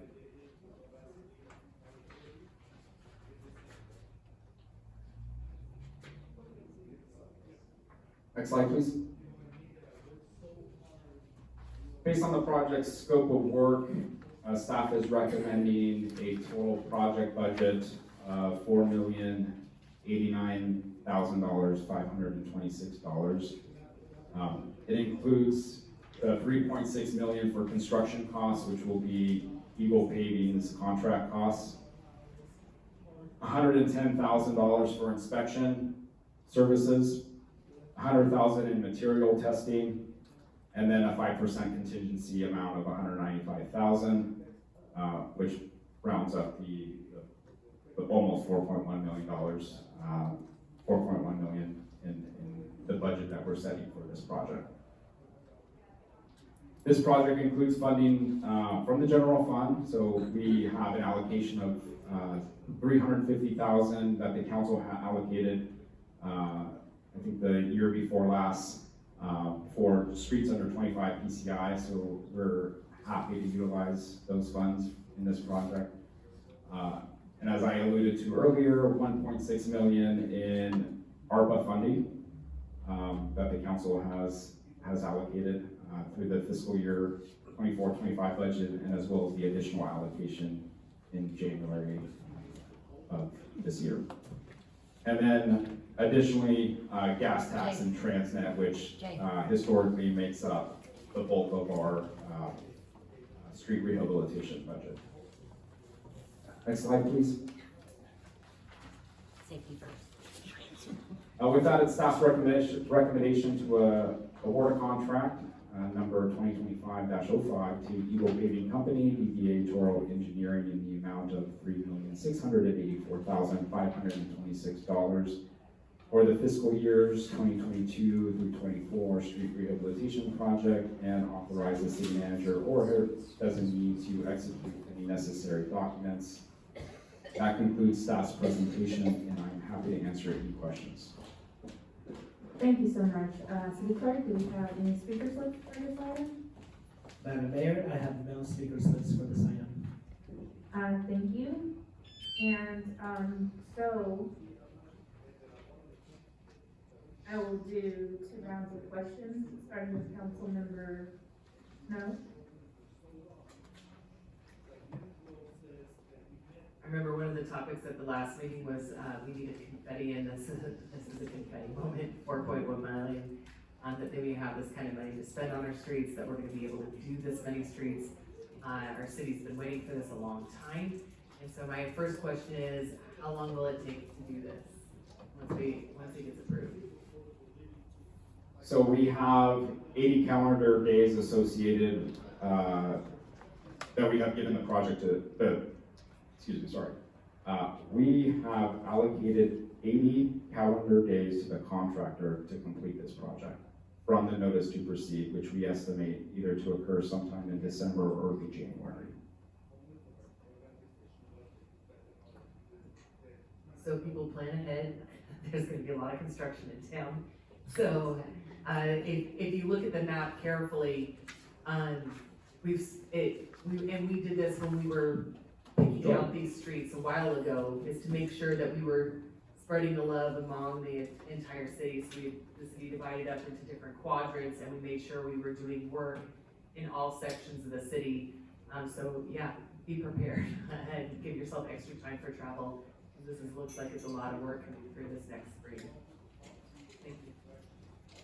Next slide, please. Based on the project's scope of work, staff is recommending a total project budget of $4,089,526. It includes the $3.6 million for construction costs, which will be Eagle Paving's contract costs, $110,000 for inspection services, $100,000 in material testing, and then a 5% contingency amount of $195,000, which rounds up the almost $4.1 million, $4.1 million in the budget that we're setting for this project. This project includes funding from the general fund, so we have an allocation of $350,000 that the council allocated I think the year before last, for streets under 25 PCI, so we're happy to utilize those funds in this project. And as I alluded to earlier, $1.6 million in ARPA funding that the council has allocated through the fiscal year 24-25 budget, and as well as the additional allocation in January of this year. And then additionally, gas tax and Transnet, which historically makes up the bulk of our street rehabilitation budget. Next slide, please. Safety first. With that, it's staff's recommendation to award a contract number 2025-05 to Eagle Paving Company, DBA Toro Engineering, in the amount of $3,684,526 for the fiscal years 2022 through 24 street rehabilitation project, and authorize the city manager or her designee to execute any necessary documents. That concludes staff's presentation, and I'm happy to answer any questions. Thank you so much. City Clerk, do we have any speaker slips for this item? Madam Mayor, I have no speaker slips for this item. Thank you. And so I will do 2 rounds of questions, starting with Councilmember No? I remember one of the topics at the last meeting was, we needed confetti, and this is a confetti moment, 4.1 million. That we have this kind of money to spend on our streets, that we're gonna be able to do this many streets. Our city's been waiting for this a long time. And so my first question is, how long will it take to do this, once it gets approved? So we have 80 calendar days associated, that we have given the project we have allocated 80 calendar days to the contractor to complete this project from the notice to proceed, which we estimate either to occur sometime in December or early January. So people plan ahead, there's gonna be a lot of construction in town. So, if you look at the map carefully, we did this when we were picking out these streets a while ago, is to make sure that we were spreading the love among the entire city. So the city divided up into different quadrants, and we made sure we were doing work in all sections of the city. So yeah, be prepared and give yourself extra time for travel. Looks like it's a lot of work coming through this next spring. Thank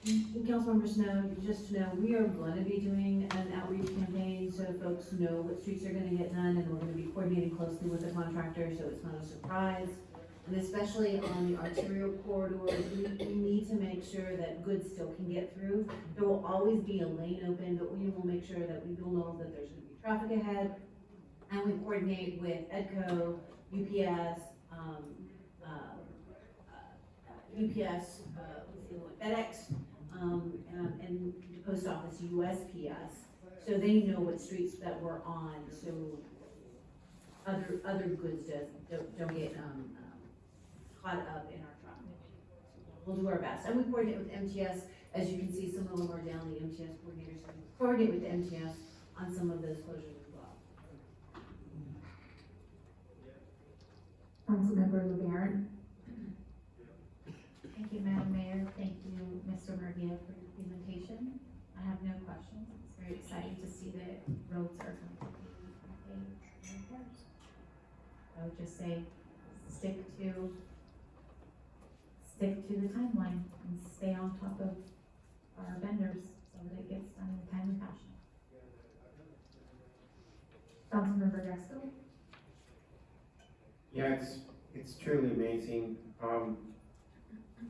you. And Councilmember Snow, just to know, we are gonna be doing an outreach campaign, so folks know what streets are gonna get done, and we're gonna be coordinating closely with the contractor, so it's not a surprise. And especially on the arterial corridors, we need to make sure that goods still can get through. There will always be a lane open, but we will make sure that we will know that there's gonna be traffic ahead. And we coordinate with EDCO, UPS, FedEx, and the post office, USPS, so they know what streets that we're on, so other goods don't get, caught up in our traffic. We'll do our best, and we coordinate with MTS, as you can see, some of them are down, the MTS coordinators, so we coordinate with the MTS on some of those closures as well. Councilmember LeBaron? Thank you, Madam Mayor. Thank you, Mr. Murguia, for your presentation. I have no questions. It's very exciting to see that roads are going to be paved. I would just say, stick to the timeline and stay on top of our vendors so that it gets done in a timely fashion. Councilmember Gasko? Yeah, it's truly amazing.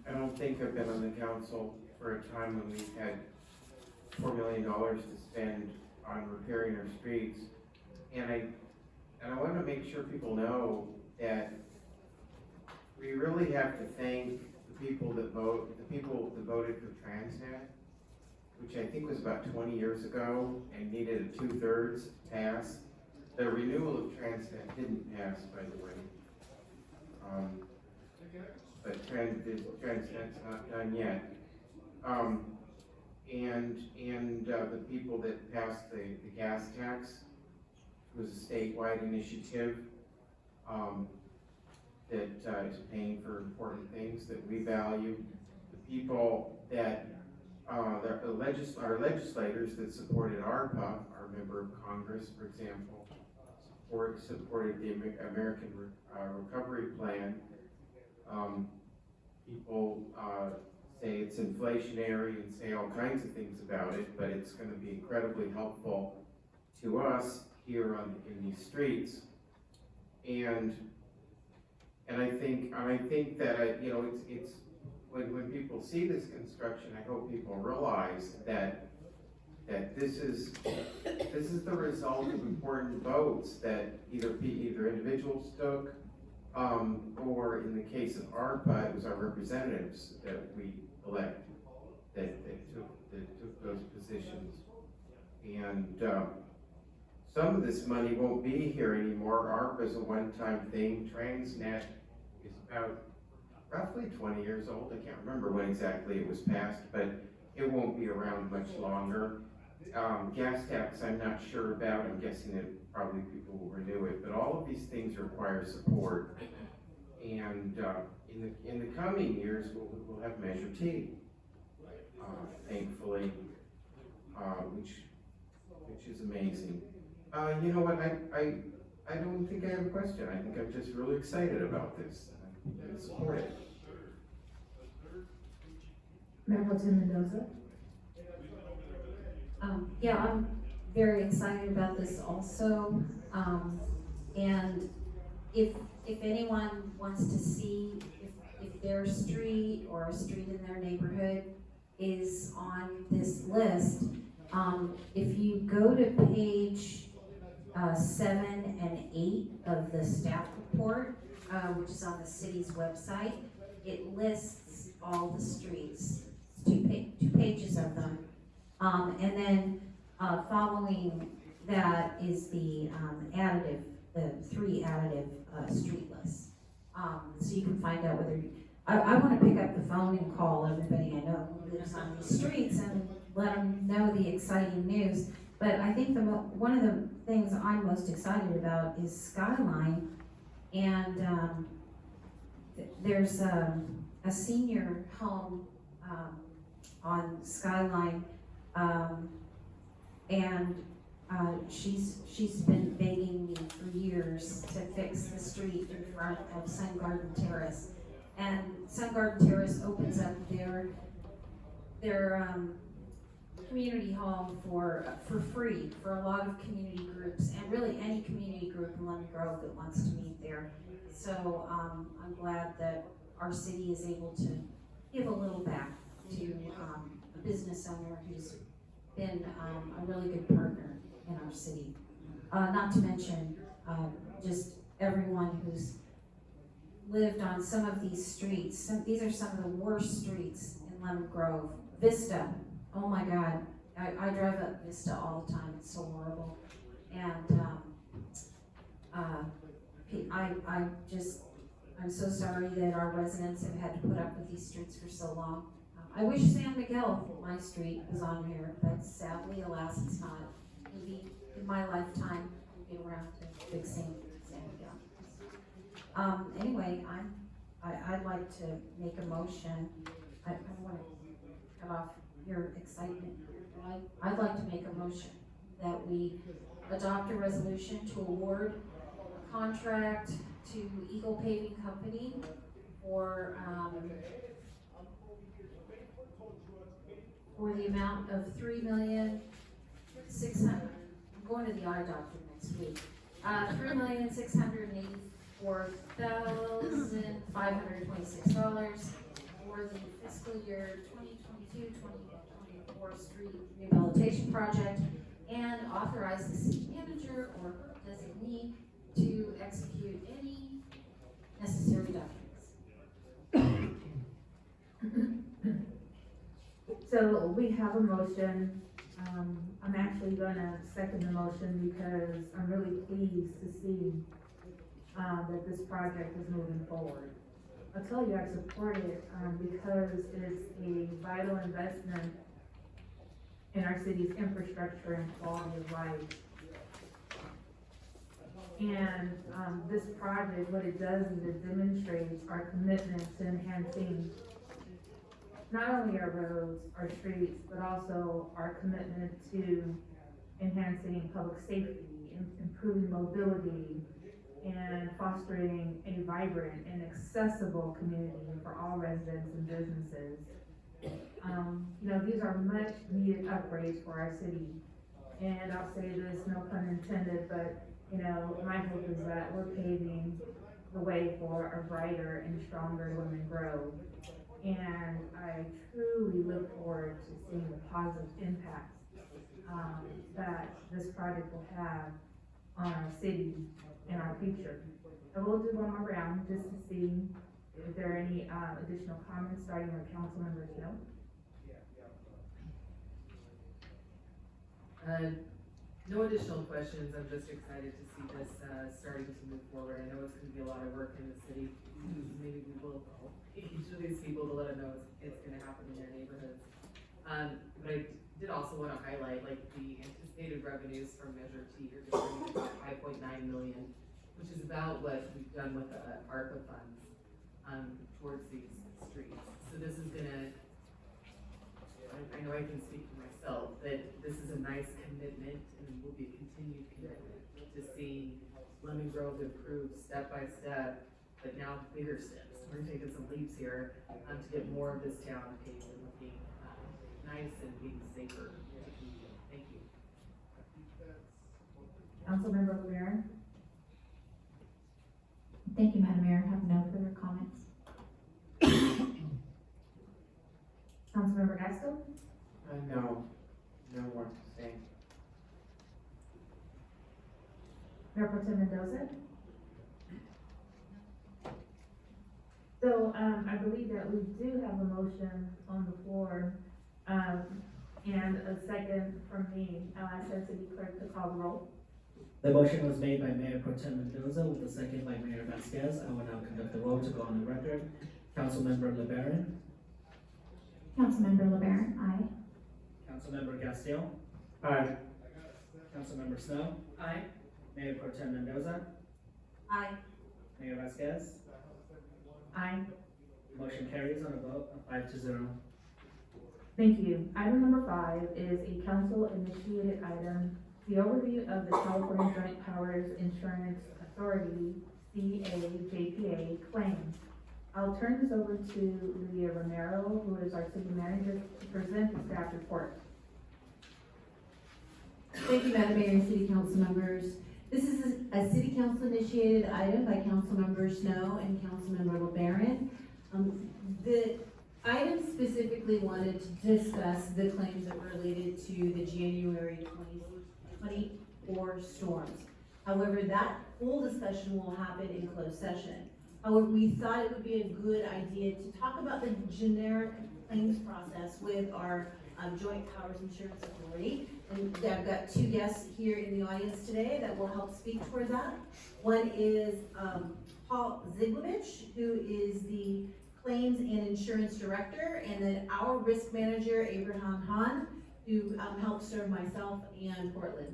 I don't think I've been on the council for a time when we've had $4 million to spend on repairing our streets. And I want to make sure people know that we really have to thank the people that voted for Transnet, which I think was about 20 years ago and needed a 2/3 pass. The renewal of Transnet didn't pass, by the way. But Transnet's not done yet. And the people that passed the gas tax, it was a statewide initiative that is paying for important things that we value. The people that, our legislators that supported ARPA, our member of Congress, for example, supported the American Recovery Plan. People say it's inflationary and say all kinds of things about it, but it's going to be incredibly helpful to us here in these streets. And I think that it's when people see this construction, I hope people realize that this is the result of important votes that either individuals took, or in the case of ARPA, it was our representatives that we elected that took those positions. And some of this money won't be here anymore. ARPA is a one-time thing. Transnet is about roughly 20 years old. I can't remember when exactly it was passed, but it won't be around much longer. Gas tax, I'm not sure about. I'm guessing that probably people will renew it, but all of these things require support. And in the coming years, we'll have Measure T, thankfully, which She's amazing. You know what, I don't think I have a question. I think I'm just really excited about this. I support it. Mayor Pro Tem Mendoza? Yeah, I'm very excited about this also. And if anyone wants to see if their street or a street in their neighborhood is on this list, if you go to page 7 and 8 of the staff report, which is on the city's website, it lists all the streets, two pages of them. And then following that is the additive, the 3 additive street lists. So you can find out whether, I want to pick up the phone and call everybody I know who lives on these streets and let them know the exciting news. But I think one of the things I'm most excited about is Skyline. And there's a senior home on Skyline, and she's been begging me for years to fix the street in front of Sun Garden Terrace. And Sun Garden Terrace opens up their community home for free for a lot of community groups, and really any community group in Lemon Grove that wants to meet there. So I'm glad that our city is able to give a little back to a business owner who's been a really good partner in our city. Not to mention just everyone who's lived on some of these streets. These are some of the worst streets in Lemon Grove. Vista, oh my God, I drive up Vista all the time, it's so horrible. And I'm so sorry that our residents have had to put up with these streets for so long. I wish San Miguel, my street, was on here, but sadly, alas, it's not. Maybe in my lifetime, we'll get around to fixing San Miguel. Anyway, I'd like to make a motion. I don't want to cut off your excitement. I'd like to make a motion that we adopt a resolution to award a contract to Eagle Paving Company for the amount of $3,600,000. I'm going to the eye doctor next week. $3,684,526 for the fiscal year 2022-2024 street rehabilitation project, and authorize the city manager or designee to execute any necessary documents. So we have a motion. I'm actually gonna second the motion because I'm really pleased to see that this project is moving forward. I'll tell you, I support it because it's a vital investment in our city's infrastructure and quality of life. And this project, what it does is it demonstrates our commitment to enhancing not only our roads, our streets, but also our commitment to enhancing public safety, improving mobility, and fostering a vibrant and accessible community for all residents and businesses. These are much needed upgrades for our city. And I'll say this, no pun intended, but my hope is that we're paving the way for a brighter and stronger Lemon Grove. And I truly look forward to seeing the positive impacts that this project will have on our city and our future. And we'll do one more round just to see if there are any additional comments, starting with council members. No additional questions. I'm just excited to see this starting to move forward. I know it's going to be a lot of work in the city. Maybe we will call each of these people to let them know it's going to happen in their neighborhoods. But I did also want to highlight the anticipated revenues from Measure T are just going to be $5.9 million, which is about what we've done with the ARPA funds towards these streets. So this is going to I know I can speak for myself, that this is a nice commitment and will be a continued commitment to see Lemon Grove improve step by step, but now bigger steps. We're taking some leaps here, to get more of this town paved and looking, nice and being safer. Thank you. Councilmember LeBaron? Thank you, Madam Mayor. I have no further comments. Councilmember Gaston? No more to say. Mayor Pro Tem Mendoza? So, I believe that we do have a motion on the floor, and a second from me. I'll ask our city clerk to call the roll. The motion was made by Mayor Pro Tem Mendoza with a second by Mayor Vasquez. I will now conduct the roll to go on the record. Councilmember LeBaron, Councilmember LeBaron, aye. Councilmember Gastel, Aye. Councilmember Snow, Aye. Mayor Pro Tem Mendoza, Aye. Mayor Vasquez. Aye. Motion carries on a vote of 5-0. Thank you. Item number 5 is a council-initiated item, the overview of the California Joint Powers Insurance Authority, CAJPA claims. I'll turn this over to Lydia Romero, who is our city manager, to present the staff report. Thank you, Madam Mayor and City Council members. This is a City Council initiated item by Councilmember Snow and Councilmember LeBaron. The item specifically wanted to discuss the claims that were related to the January 2024 storms. However, that full discussion will happen in closed session. However, we thought it would be a good idea to talk about the generic claims process with our Joint Powers Insurance Authority. And I've got 2 guests here in the audience today that will help speak toward that. One is Paul Ziglovich, who is the Claims and Insurance Director, and then our Risk Manager, Abraham Hahn, who helps serve myself and Portland.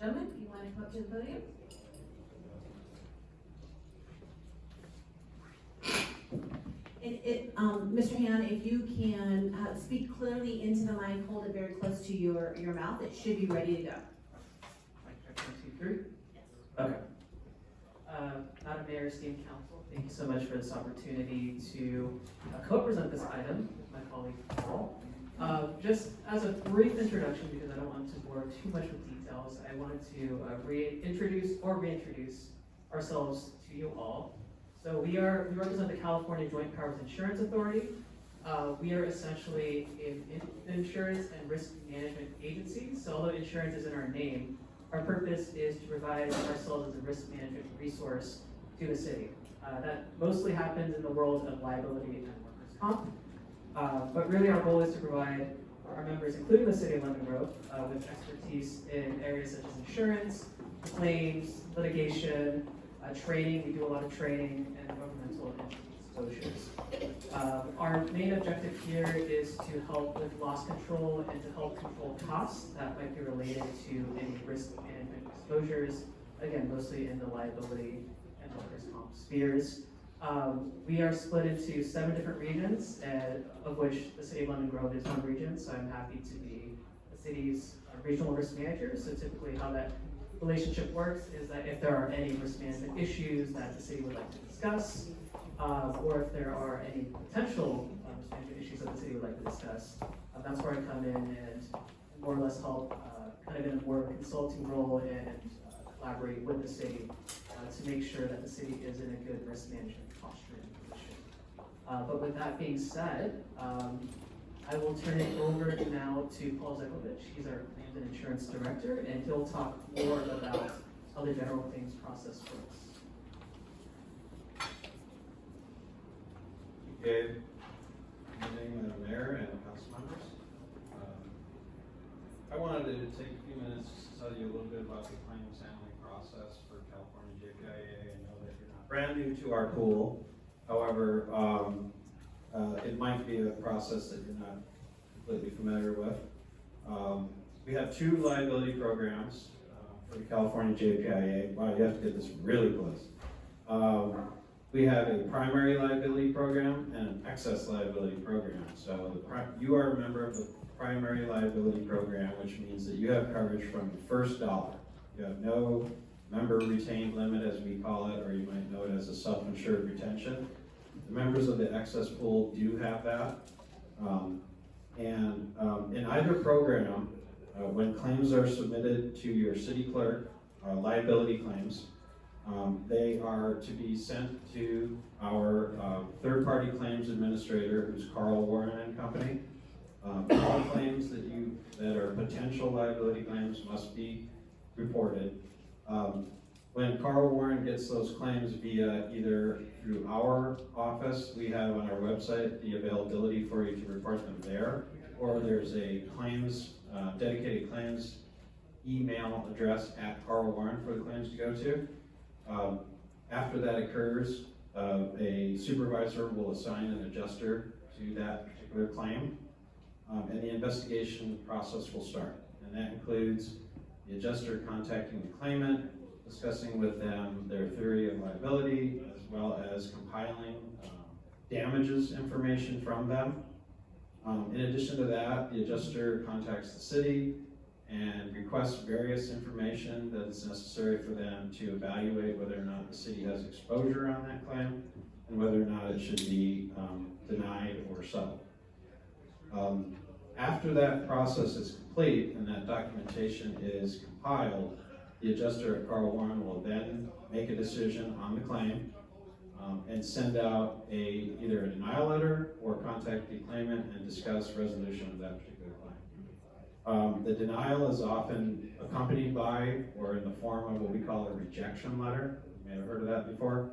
Gentlemen, you want to come up to the podium? Mr. Han, if you can speak clearly into the mic, hold it very close to your mouth, it should be ready to go. Mic check, 1, 2, 3. Okay. Madam Mayor, esteemed council, thank you so much for this opportunity to co-present this item with my colleague Paul. Just as a brief introduction, because I don't want to bore too much with details, I wanted to reintroduce ourselves to you all. So we represent the California Joint Powers Insurance Authority. We are essentially an insurance and risk management agency. So although insurance is in our name, our purpose is to provide ourselves as a risk management resource to the city. That mostly happens in the world of liability and workers' comp. But really our goal is to provide our members, including the city of Lemon Grove, with expertise in areas such as insurance, claims, litigation, training. We do a lot of training and governmental exposures. Our main objective here is to help with loss control and to help control costs that might be related to any risk management exposures, again, mostly in the liability and workers' comp spheres. We are split into 7 different regions, of which the city of Lemon Grove is one region, so I'm happy to be the city's regional risk manager. So typically how that relationship works is that if there are any risk management issues that the city would like to discuss, or if there are any potential risk management issues that the city would like to discuss, that's where I come in and more or less help kind of in a more consulting role and collaborate with the city to make sure that the city is in a good risk management posture and position. But with that being said, I will turn it over now to Paul Ziglovich. He's our Claims and Insurance Director, and he'll talk more about how the general claims process works. Okay. Good evening, Madam Mayor and council members. I wanted to take a few minutes to tell you a little bit about the claims handling process for California JPIA. I know that you're not brand new to our pool. However, it might be a process that you're not completely familiar with. We have 2 liability programs for the California JPIA. Wow, you have to get this really close. We have a primary liability program and an excess liability program. So you are a member of the primary liability program, which means that you have coverage from the first dollar. You have no member retained limit, as we call it, or you might know it as a self-insured retention. The members of the excess pool do have that. In either program, when claims are submitted to your city clerk, liability claims, they are to be sent to our third-party claims administrator, who's Carl Warren and Company. All claims that are potential liability claims must be reported. When Carl Warren gets those claims via either through our office, we have on our website the availability for you to report them there, or there's a claims, dedicated claims email address at Carl Warren for the claims to go to. After that occurs, a supervisor will assign an adjuster to that particular claim, and the investigation process will start. And that includes the adjuster contacting the claimant, discussing with them their theory of liability, as well as compiling damages information from them. In addition to that, the adjuster contacts the city and requests various information that is necessary for them to evaluate whether or not the city has exposure on that claim and whether or not it should be denied or settled. After that process is complete and that documentation is compiled, the adjuster at Carl Warren will then make a decision on the claim and send out either a denial letter or contact the claimant and discuss resolution of that particular claim. The denial is often accompanied by or in the form of what we call a rejection letter. You may have heard of that before.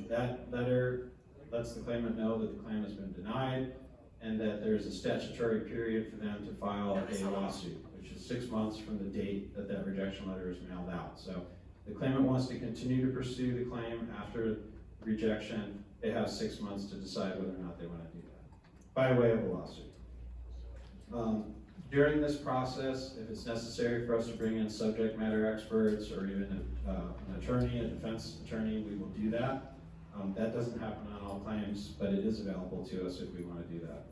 That letter lets the claimant know that the claim has been denied and that there's a statutory period for them to file a lawsuit, which is 6 months from the date that that rejection letter is mailed out. So the claimant wants to continue to pursue the claim after rejection. They have 6 months to decide whether or not they want to do that by way of a lawsuit. During this process, if it's necessary for us to bring in subject matter experts or even an attorney, a defense attorney, we will do that. That doesn't happen on all claims, but it is available to us if we want to do that.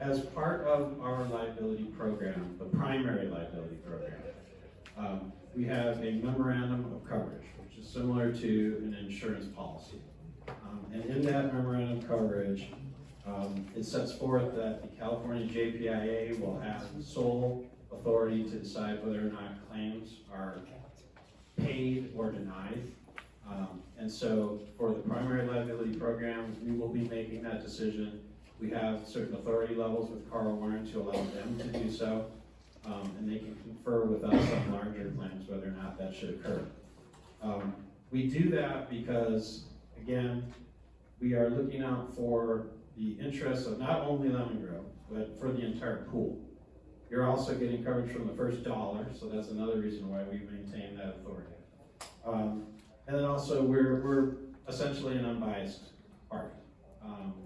As part of our liability program, the primary liability program, we have a memorandum of coverage, which is similar to an insurance policy. And in that memorandum of coverage, it sets forth that the California JPIA will have sole authority to decide whether or not claims are paid or denied. And so for the primary liability program, we will be making that decision. We have certain authority levels with Carl Warren to allow them to do so, and they can confer with us on larger claims whether or not that should occur. We do that because, again, we are looking out for the interests of not only Lemon Grove, but for the entire pool. You're also getting coverage from the first dollar, so that's another reason why we maintain that authority. And then also, we're essentially an unbiased party.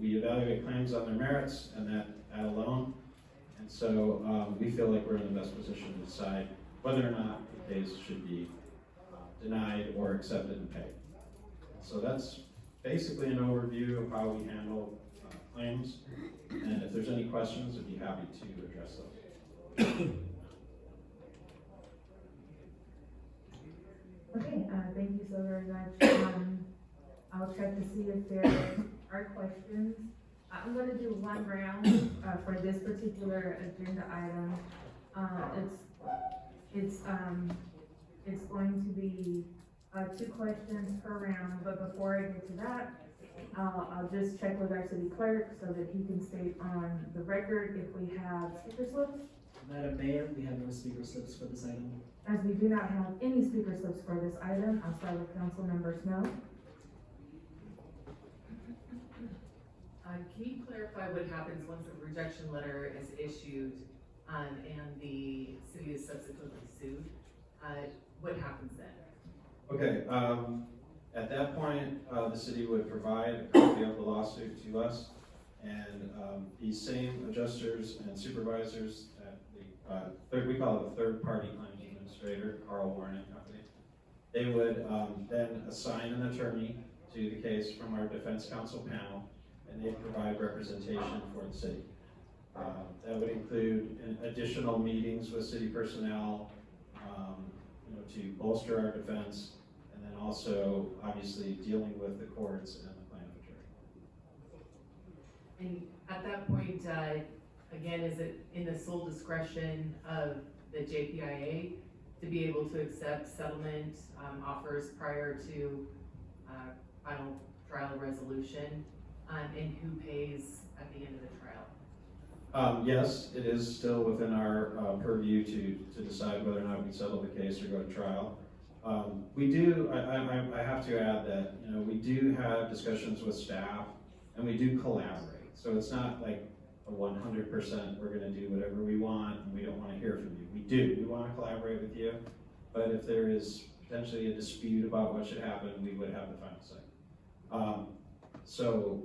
We evaluate claims on their merits and that alone. And so we feel like we're in the best position to decide whether or not the case should be denied or accepted and paid. So that's basically an overview of how we handle claims. And if there's any questions, I'd be happy to address those. Okay, thank you so very much. I'll check to see if there are questions. I'm gonna do one round, for this particular agenda item. It's going to be, 2 questions per round, but before I get to that, I'll just check with our city clerk so that he can state on the record if we have speaker slips. Madam Mayor, we have no speaker slips for this item. As we do not have any speaker slips for this item, I'll start with Councilmember Snow. Can you clarify what happens once a rejection letter is issued and the city is subsequently sued? What happens then? Okay, at that point, the city would provide a copy of the lawsuit to us, and these same adjusters and supervisors at we call it the third-party claims administrator, Carl Warren and Company, they would then assign an attorney to the case from our defense counsel panel, and they provide representation for the city. That would include additional meetings with city personnel, to bolster our defense, and then also, obviously, dealing with the courts and the plaintiff attorney. And at that point, again, is it in the sole discretion of the JPIA to be able to accept settlement offers prior to final trial resolution, and who pays at the end of the trial? Yes, it is still within our purview to decide whether or not we settle the case or go to trial. We do, I have to add that, we do have discussions with staff and we do collaborate. So it's not like a 100% we're gonna do whatever we want and we don't wanna hear from you. We do, we wanna collaborate with you, but if there is potentially a dispute about what should happen, we would have the final say. So,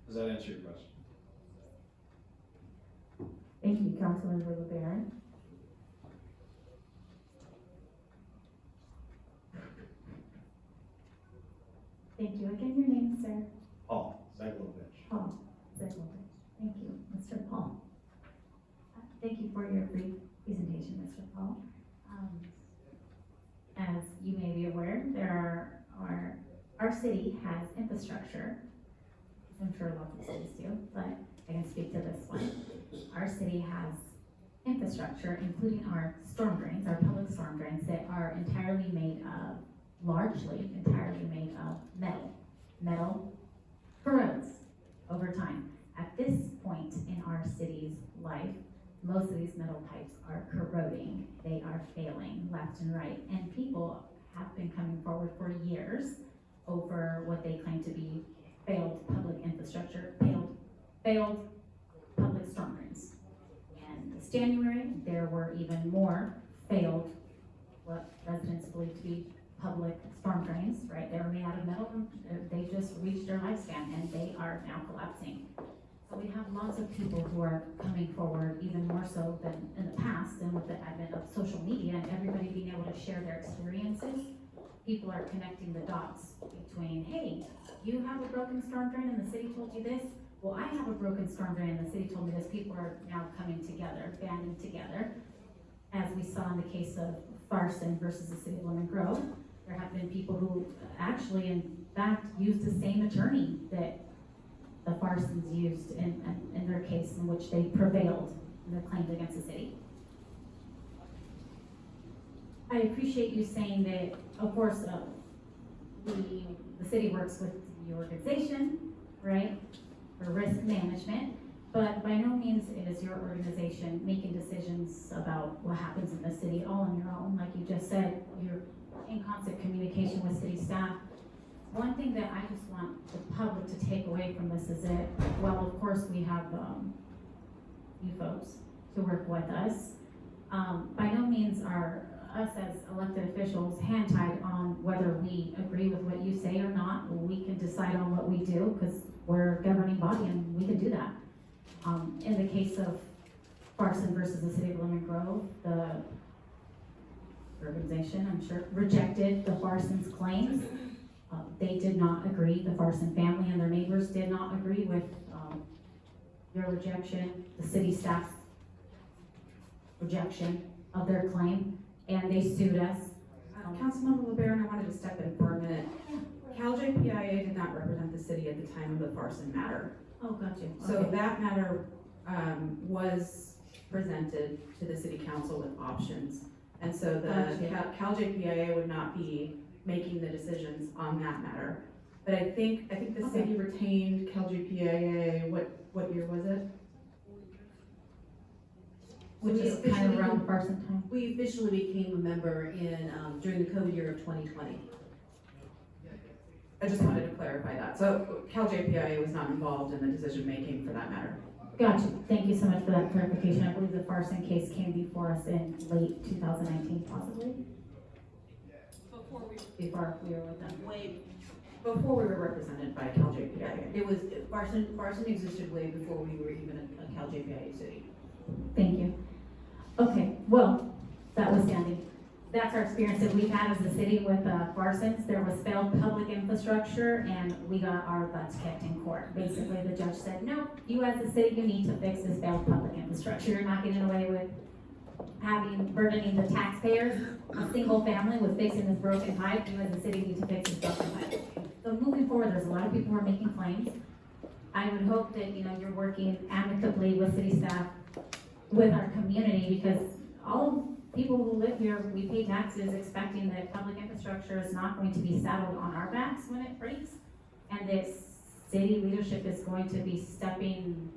does that answer your question? Thank you, Councilmember LeBaron. Thank you. Again, your name, sir? Paul Zeglovich. Paul Zeglovich. Thank you, Mr. Paul. Thank you for your brief presentation, Mr. Paul. As you may be aware, our city has infrastructure. I'm sure lots of cities do, but I can speak to this one. Our city has infrastructure, including our storm drains, our public storm drains, that are entirely made of, largely entirely made of metal. Metal corrodes over time. At this point in our city's life, most of these metal pipes are corroding. They are failing left and right. And people have been coming forward for years over what they claim to be failed public infrastructure, failed public storm drains. And this January, there were even more failed, what residents believe to be public storm drains, right? They were made out of metal, and they just reached their lifespan, and they are now collapsing. So we have lots of people who are coming forward, even more so than in the past, and with the advent of social media and everybody being able to share their experiences, people are connecting the dots between, hey, you have a broken storm drain and the city told you this, well, I have a broken storm drain and the city told me this. People are now coming together, banding together. As we saw in the case of Farson versus the city of Lemon Grove, there have been people who actually, in fact, used the same attorney that the Farsons used in their case, in which they prevailed in their claims against the city. I appreciate you saying that, of course, the city works with the organization, right, for risk management, but by no means is your organization making decisions about what happens in the city all on your own. Like you just said, you're in constant communication with city staff. One thing that I just want the public to take away from this is that, well, of course, we have you folks to work with us. By no means are us as elected officials hand-tied on whether we agree with what you say or not. We can decide on what we do because we're a governing body and we can do that. In the case of Farson versus the city of Lemon Grove, the organization, I'm sure, rejected the Farson's claims. They did not agree, the Farson family and their neighbors did not agree with your rejection, the city staff's rejection of their claim, and they sued us. Councilmember LeBaron, I wanted to step in for a minute. CalJPIA did not represent the city at the time of the Farson matter. Oh, gotcha. So Okay. that matter was presented to the city council with options. And so the Gotcha. CalJPIA would not be making the decisions on that matter. But I think the city retained CalJPIA, what year was it? Which is kind of around Farson time. We officially became a member during the COVID year of 2020. I just wanted to clarify that. So CalJPIA was not involved in the decision making for that matter. Gotcha. Thank you so much for that clarification. I believe the Farson case came before us in late 2019, possibly? Before we were with them. Before we were represented by CalJPIA. It was, Farson existed way before we were even a CalJPIA city. Thank you. Okay, well, that was standing. that's our experience that we've had as a city with Parsons. There was failed public infrastructure and we got our butts kicked in court. Basically, the judge said, no, you as a city, you need to fix this failed public infrastructure. You're not getting away with burdening the taxpayers. A single family with fixing this broken pipe. You as a city need to fix this broken pipe. So moving forward, there's a lot of people who are making claims. I would hope that, you're working amicably with city staff, with our community, because all people who live here, we pay taxes expecting that public infrastructure is not going to be saddled on our backs when it breaks, and that city leadership is going to be stepping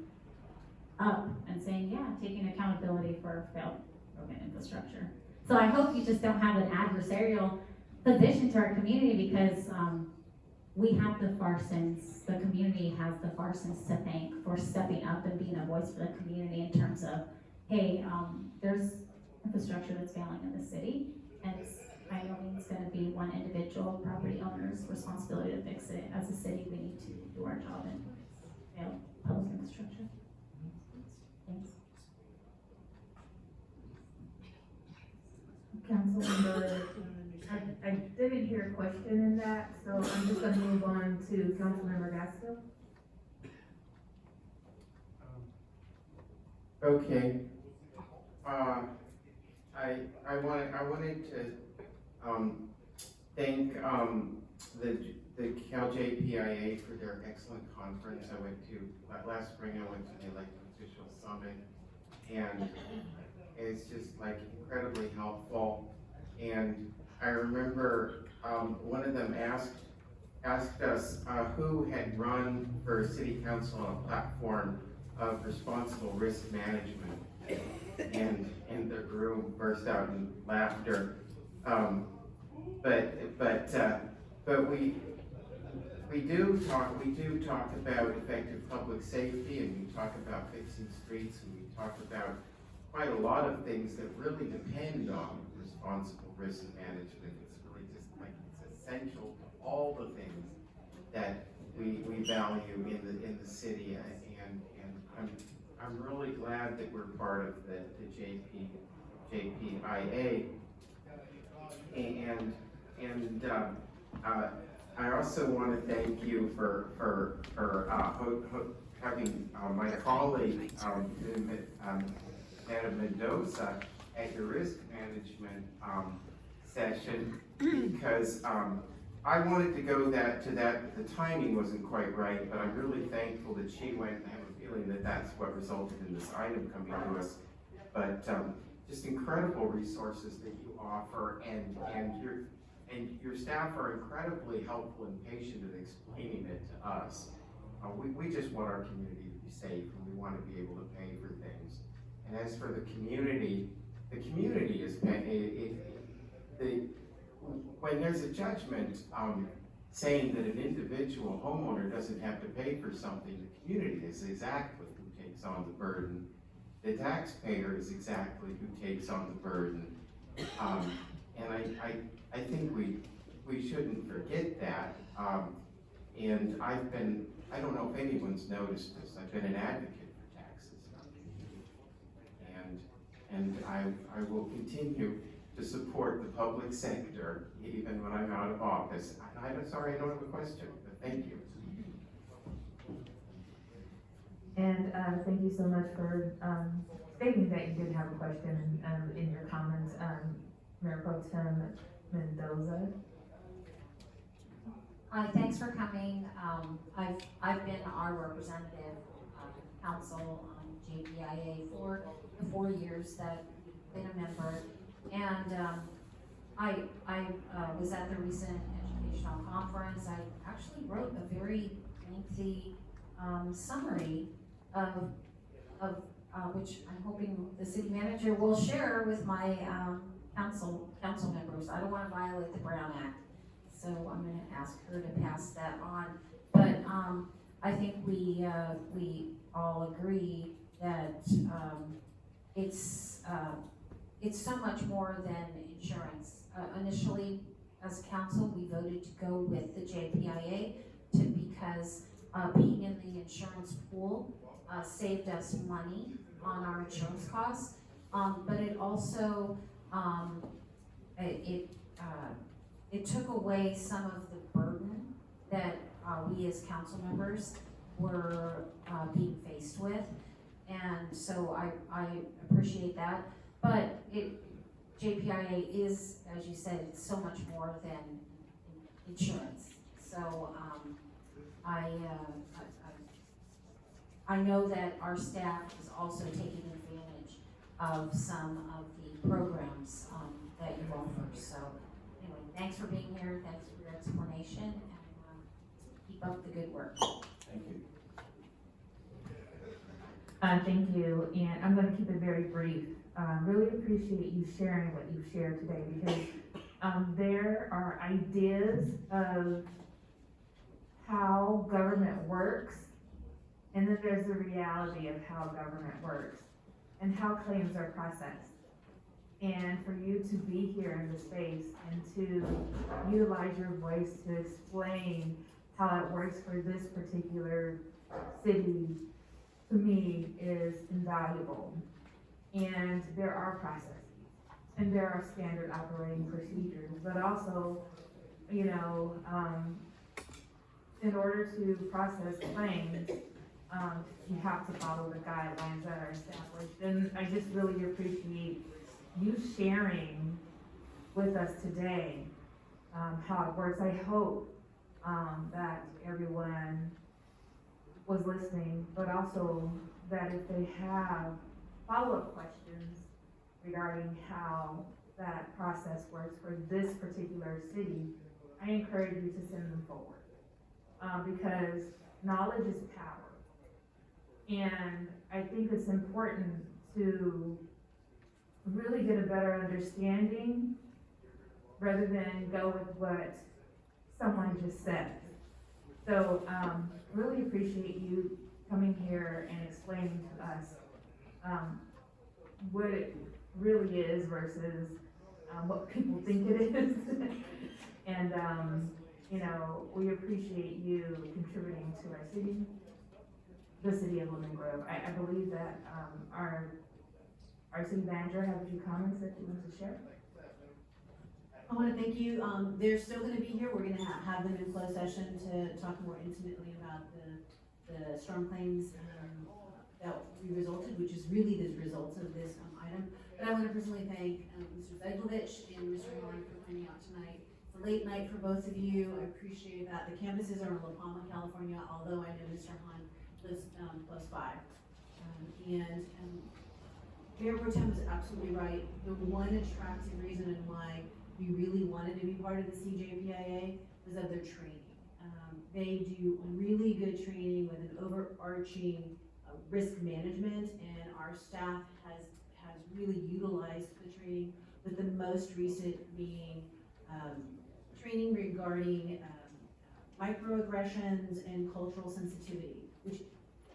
up and saying, yeah, taking accountability for failed broken infrastructure. So I hope you just don't have an adversarial position to our community, because we have the Farsons, the community has the Farsons to thank for stepping up and being a voice for the community in terms of, hey, there's infrastructure that's failing in the city, and it's by no means going to be one individual property owner's responsibility to fix it. As a city, we need to do our job and fail public infrastructure. Thanks. Councilmember, I didn't hear a question in that, so I'm just gonna move on to Councilmember Gaston. Okay. I wanted to thank the Cal JPIA for their excellent conference. I went to last spring. I went to the elected official summit, and it's just like incredibly helpful. And I remember one of them asked us who had run for city council on a platform of responsible risk management, and the room burst out in laughter. But we do talk about effective public safety, and we talk about fixing streets, and we talk about quite a lot of things that really depend on responsible risk management. It's really just like it's essential to all the things that we value in the city, and I'm really glad that we're part of the JPIA, and I also want to thank you for having my colleague Madam Mendoza at your risk management session, because I wanted to go to that, the timing wasn't quite right, but I'm really thankful that she went, and I have a feeling that that's what resulted in this item coming to us. But just incredible resources that you offer, and your staff are incredibly helpful and patient in explaining it to us. We just want our community to be safe, and we want to be able to pay for things. And as for the community is paying. When there's a judgment saying that an individual homeowner doesn't have to pay for something, the community is exactly who takes on the burden. The taxpayer is exactly who takes on the burden. And I think we shouldn't forget that. And I don't know if anyone's noticed this, I've been an advocate for taxes in our community. And I will continue to support the public sector even when I'm out of office. I'm sorry, I don't have a question, but thank you. And thank you so much for stating that you did have a question in your comments, Mayor Pro Tem Mendoza. Hi, thanks for coming. I've been our representative council on JPIA for the 4 years that I've been a member. And I was at the recent educational conference. I actually wrote a very lengthy summary of which I'm hoping the city manager will share with my council members. I don't want to violate the Brown Act, so I'm going to ask her to pass that on. But I think we all agree that it's so much more than insurance. Initially, as council, we voted to go with the JPIA because being in the insurance pool saved us money on our insurance costs, but it also it took away some of the burden that we as council members were being faced with. And so I appreciate that. But JPIA is, as you said, it's so much more than insurance. So I know that our staff is also taking advantage of some of the programs that you offer. So anyway, thanks for being here. Thanks for your explanation, and keep up the good work. Thank you. Thank you, and I'm going to keep it very brief. Really appreciate you sharing what you've shared today, because there are ideas of how government works, and then there's the reality of how government works and how claims are processed. And for you to be here in the space and to utilize your voice to explain how it works for this particular city, to me, is invaluable. And there are processes, and there are standard operating procedures, but also, you know, in order to process claims, you have to follow the guidelines that are established. And I just really appreciate you sharing with us today how it works. I hope that everyone was listening, but also that if they have follow-up questions regarding how that process works for this particular city, I encourage you to send them forward. Because knowledge is power. And I think it's important to really get a better understanding rather than go with what someone just said. So really appreciate you coming here and explaining to us what it really is versus what people think it is. And you know, we appreciate you contributing to our city, the city of Lemon Grove. I believe that our city manager has a few comments that you want to share. I want to thank you. They're still going to be here. We're going to have them in closed session to talk more intimately about the storm claims that we resulted, which is really the results of this item. But I want to personally thank Mr. Zeglovich and Mr. Hahn for coming out tonight. It's a late night for both of you. I appreciate that. The campuses are in La Palma, California, although I know Mr. Hahn lives close by. And Mayor Pro Tem was absolutely right. The one attractive reason and why we really wanted to be part of the CJPIA was of their training. They do really good training with an overarching risk management, and our staff has really utilized the training, with the most recent being training regarding microaggressions and cultural sensitivity, which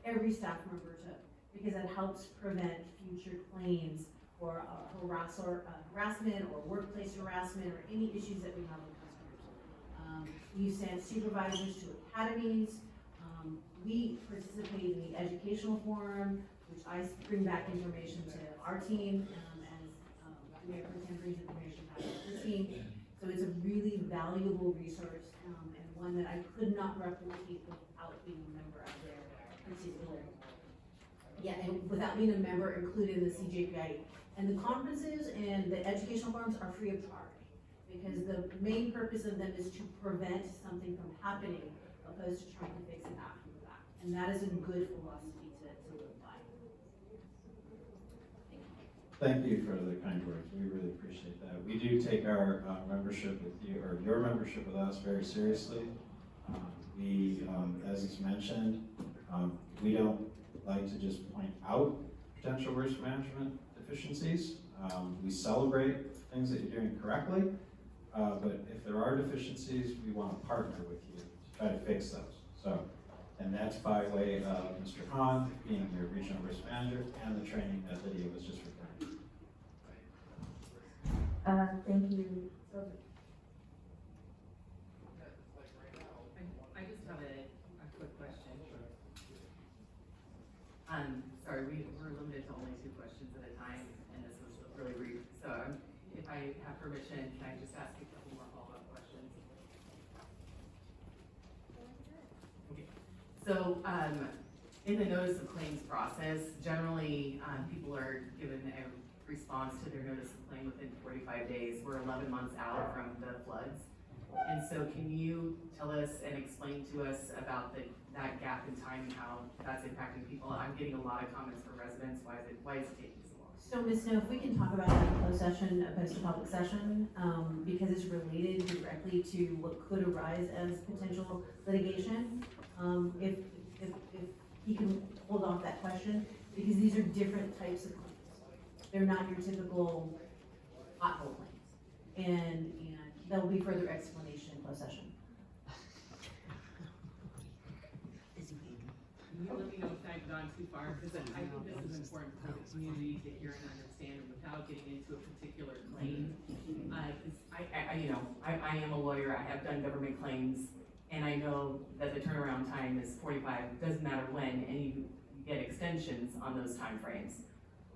every staff member took, because it helps prevent future claims or harassment or workplace harassment or any issues that we have with customers. You send supervisors to academies. We participate in the educational forum, which I bring back information to our team, as Mayor Pro Tem brings information back to the team. So it's a really valuable resource, and one that I could not replicate without being a member of their particular. Yeah, and without being a member included in the CJPIA. And the conferences and the educational forums are free of charge, because the main purpose of them is to prevent something from happening, opposed to trying to fix it after the fact. And that is a good philosophy to live by. Thank you for the kind words. We really appreciate that. We do take our membership with you, or your membership with us, very seriously. We, as is mentioned, we don't like to just point out potential risk management deficiencies. We celebrate things that you're doing correctly, but if there are deficiencies, we want to partner with you to try to fix those. So, and that's by way of Mr. Hahn being your regional risk manager and the training that Lydia was just referring to. Thank you. I just have a quick question. Sorry, we're limited to only 2 questions at a time, and this was really brief. So if I have permission, can I just ask a couple more follow-up questions? Okay. So, in the notice of claims process, generally, people are given a response to their notice of claim within 45 days. We're 11 months out from the floods. And so can you tell us and explain to us about that gap in time and how that's impacting people? I'm getting a lot of comments from residents. Why is it taking so long? So Ms. Snow, if we can talk about that in closed session, opposed to public session, because it's related directly to what could arise as potential litigation. If you can hold off that question, because these are different types of claims. They're not your typical pothole claims. And there will be further explanation in closed session. Can you let me know if I've gone too far? Because I think this is important for the community to hear and understand without getting into a particular claim. I am a lawyer, I have done government claims, and I know that the turnaround time is 45, doesn't matter when, and you get extensions on those timeframes.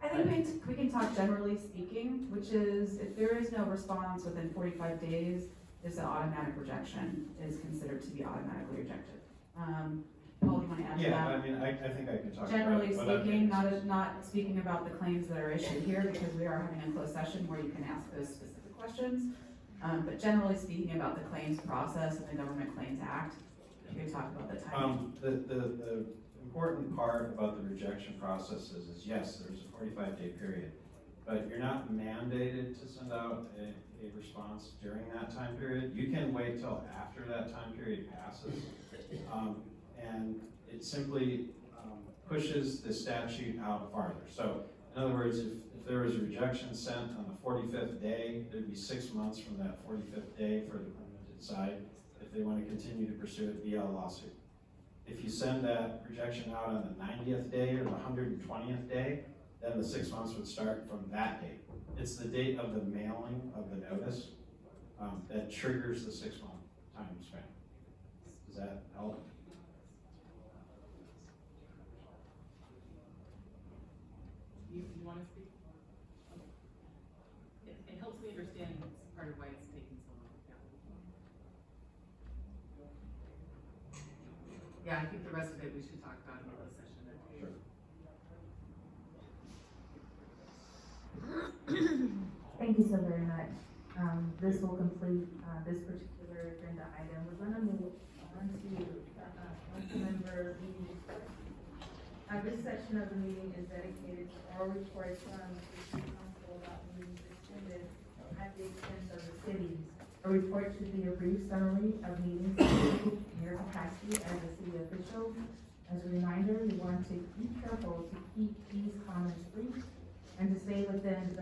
I think we can talk generally speaking, which is if there is no response within 45 days, it's an automatic rejection, is considered to be automatically rejected. Paul, do you want to add to that? Yeah, I mean, I think I can talk about it. Generally speaking, not speaking about the claims that are issued here, because we are having a closed session where you can ask those specific questions. But generally speaking about the claims process and the Government Claims Act, you can talk about the timing. The important part about the rejection process is yes, there's a 45-day period, but you're not mandated to send out a response during that time period. You can wait till after that time period passes, and it simply pushes the statute out farther. So, in other words, if there was a rejection sent on the 45th day, there'd be 6 months from that 45th day for the claimant to decide if they want to continue to pursue it via a lawsuit. If you send that rejection out on the 90th day or the 120th day, then the 6 months would start from that date. It's the date of the mailing of the notice that triggers the 6-month time span. Does that help? You want to speak? It helps me understand part of why it's taking so long. Yeah, I think the rest of it we should talk about in the closed session. Sure. Thank you so very much. This will complete this particular agenda item. We're going to move on to councilmember meeting reports. This section of the meeting is dedicated to all reports from the city council about meetings attended at the expense of the cities. A report should be a brief summary of meetings in your capacity as a city official. As a reminder, we want to be careful to keep these comments brief and to stay within the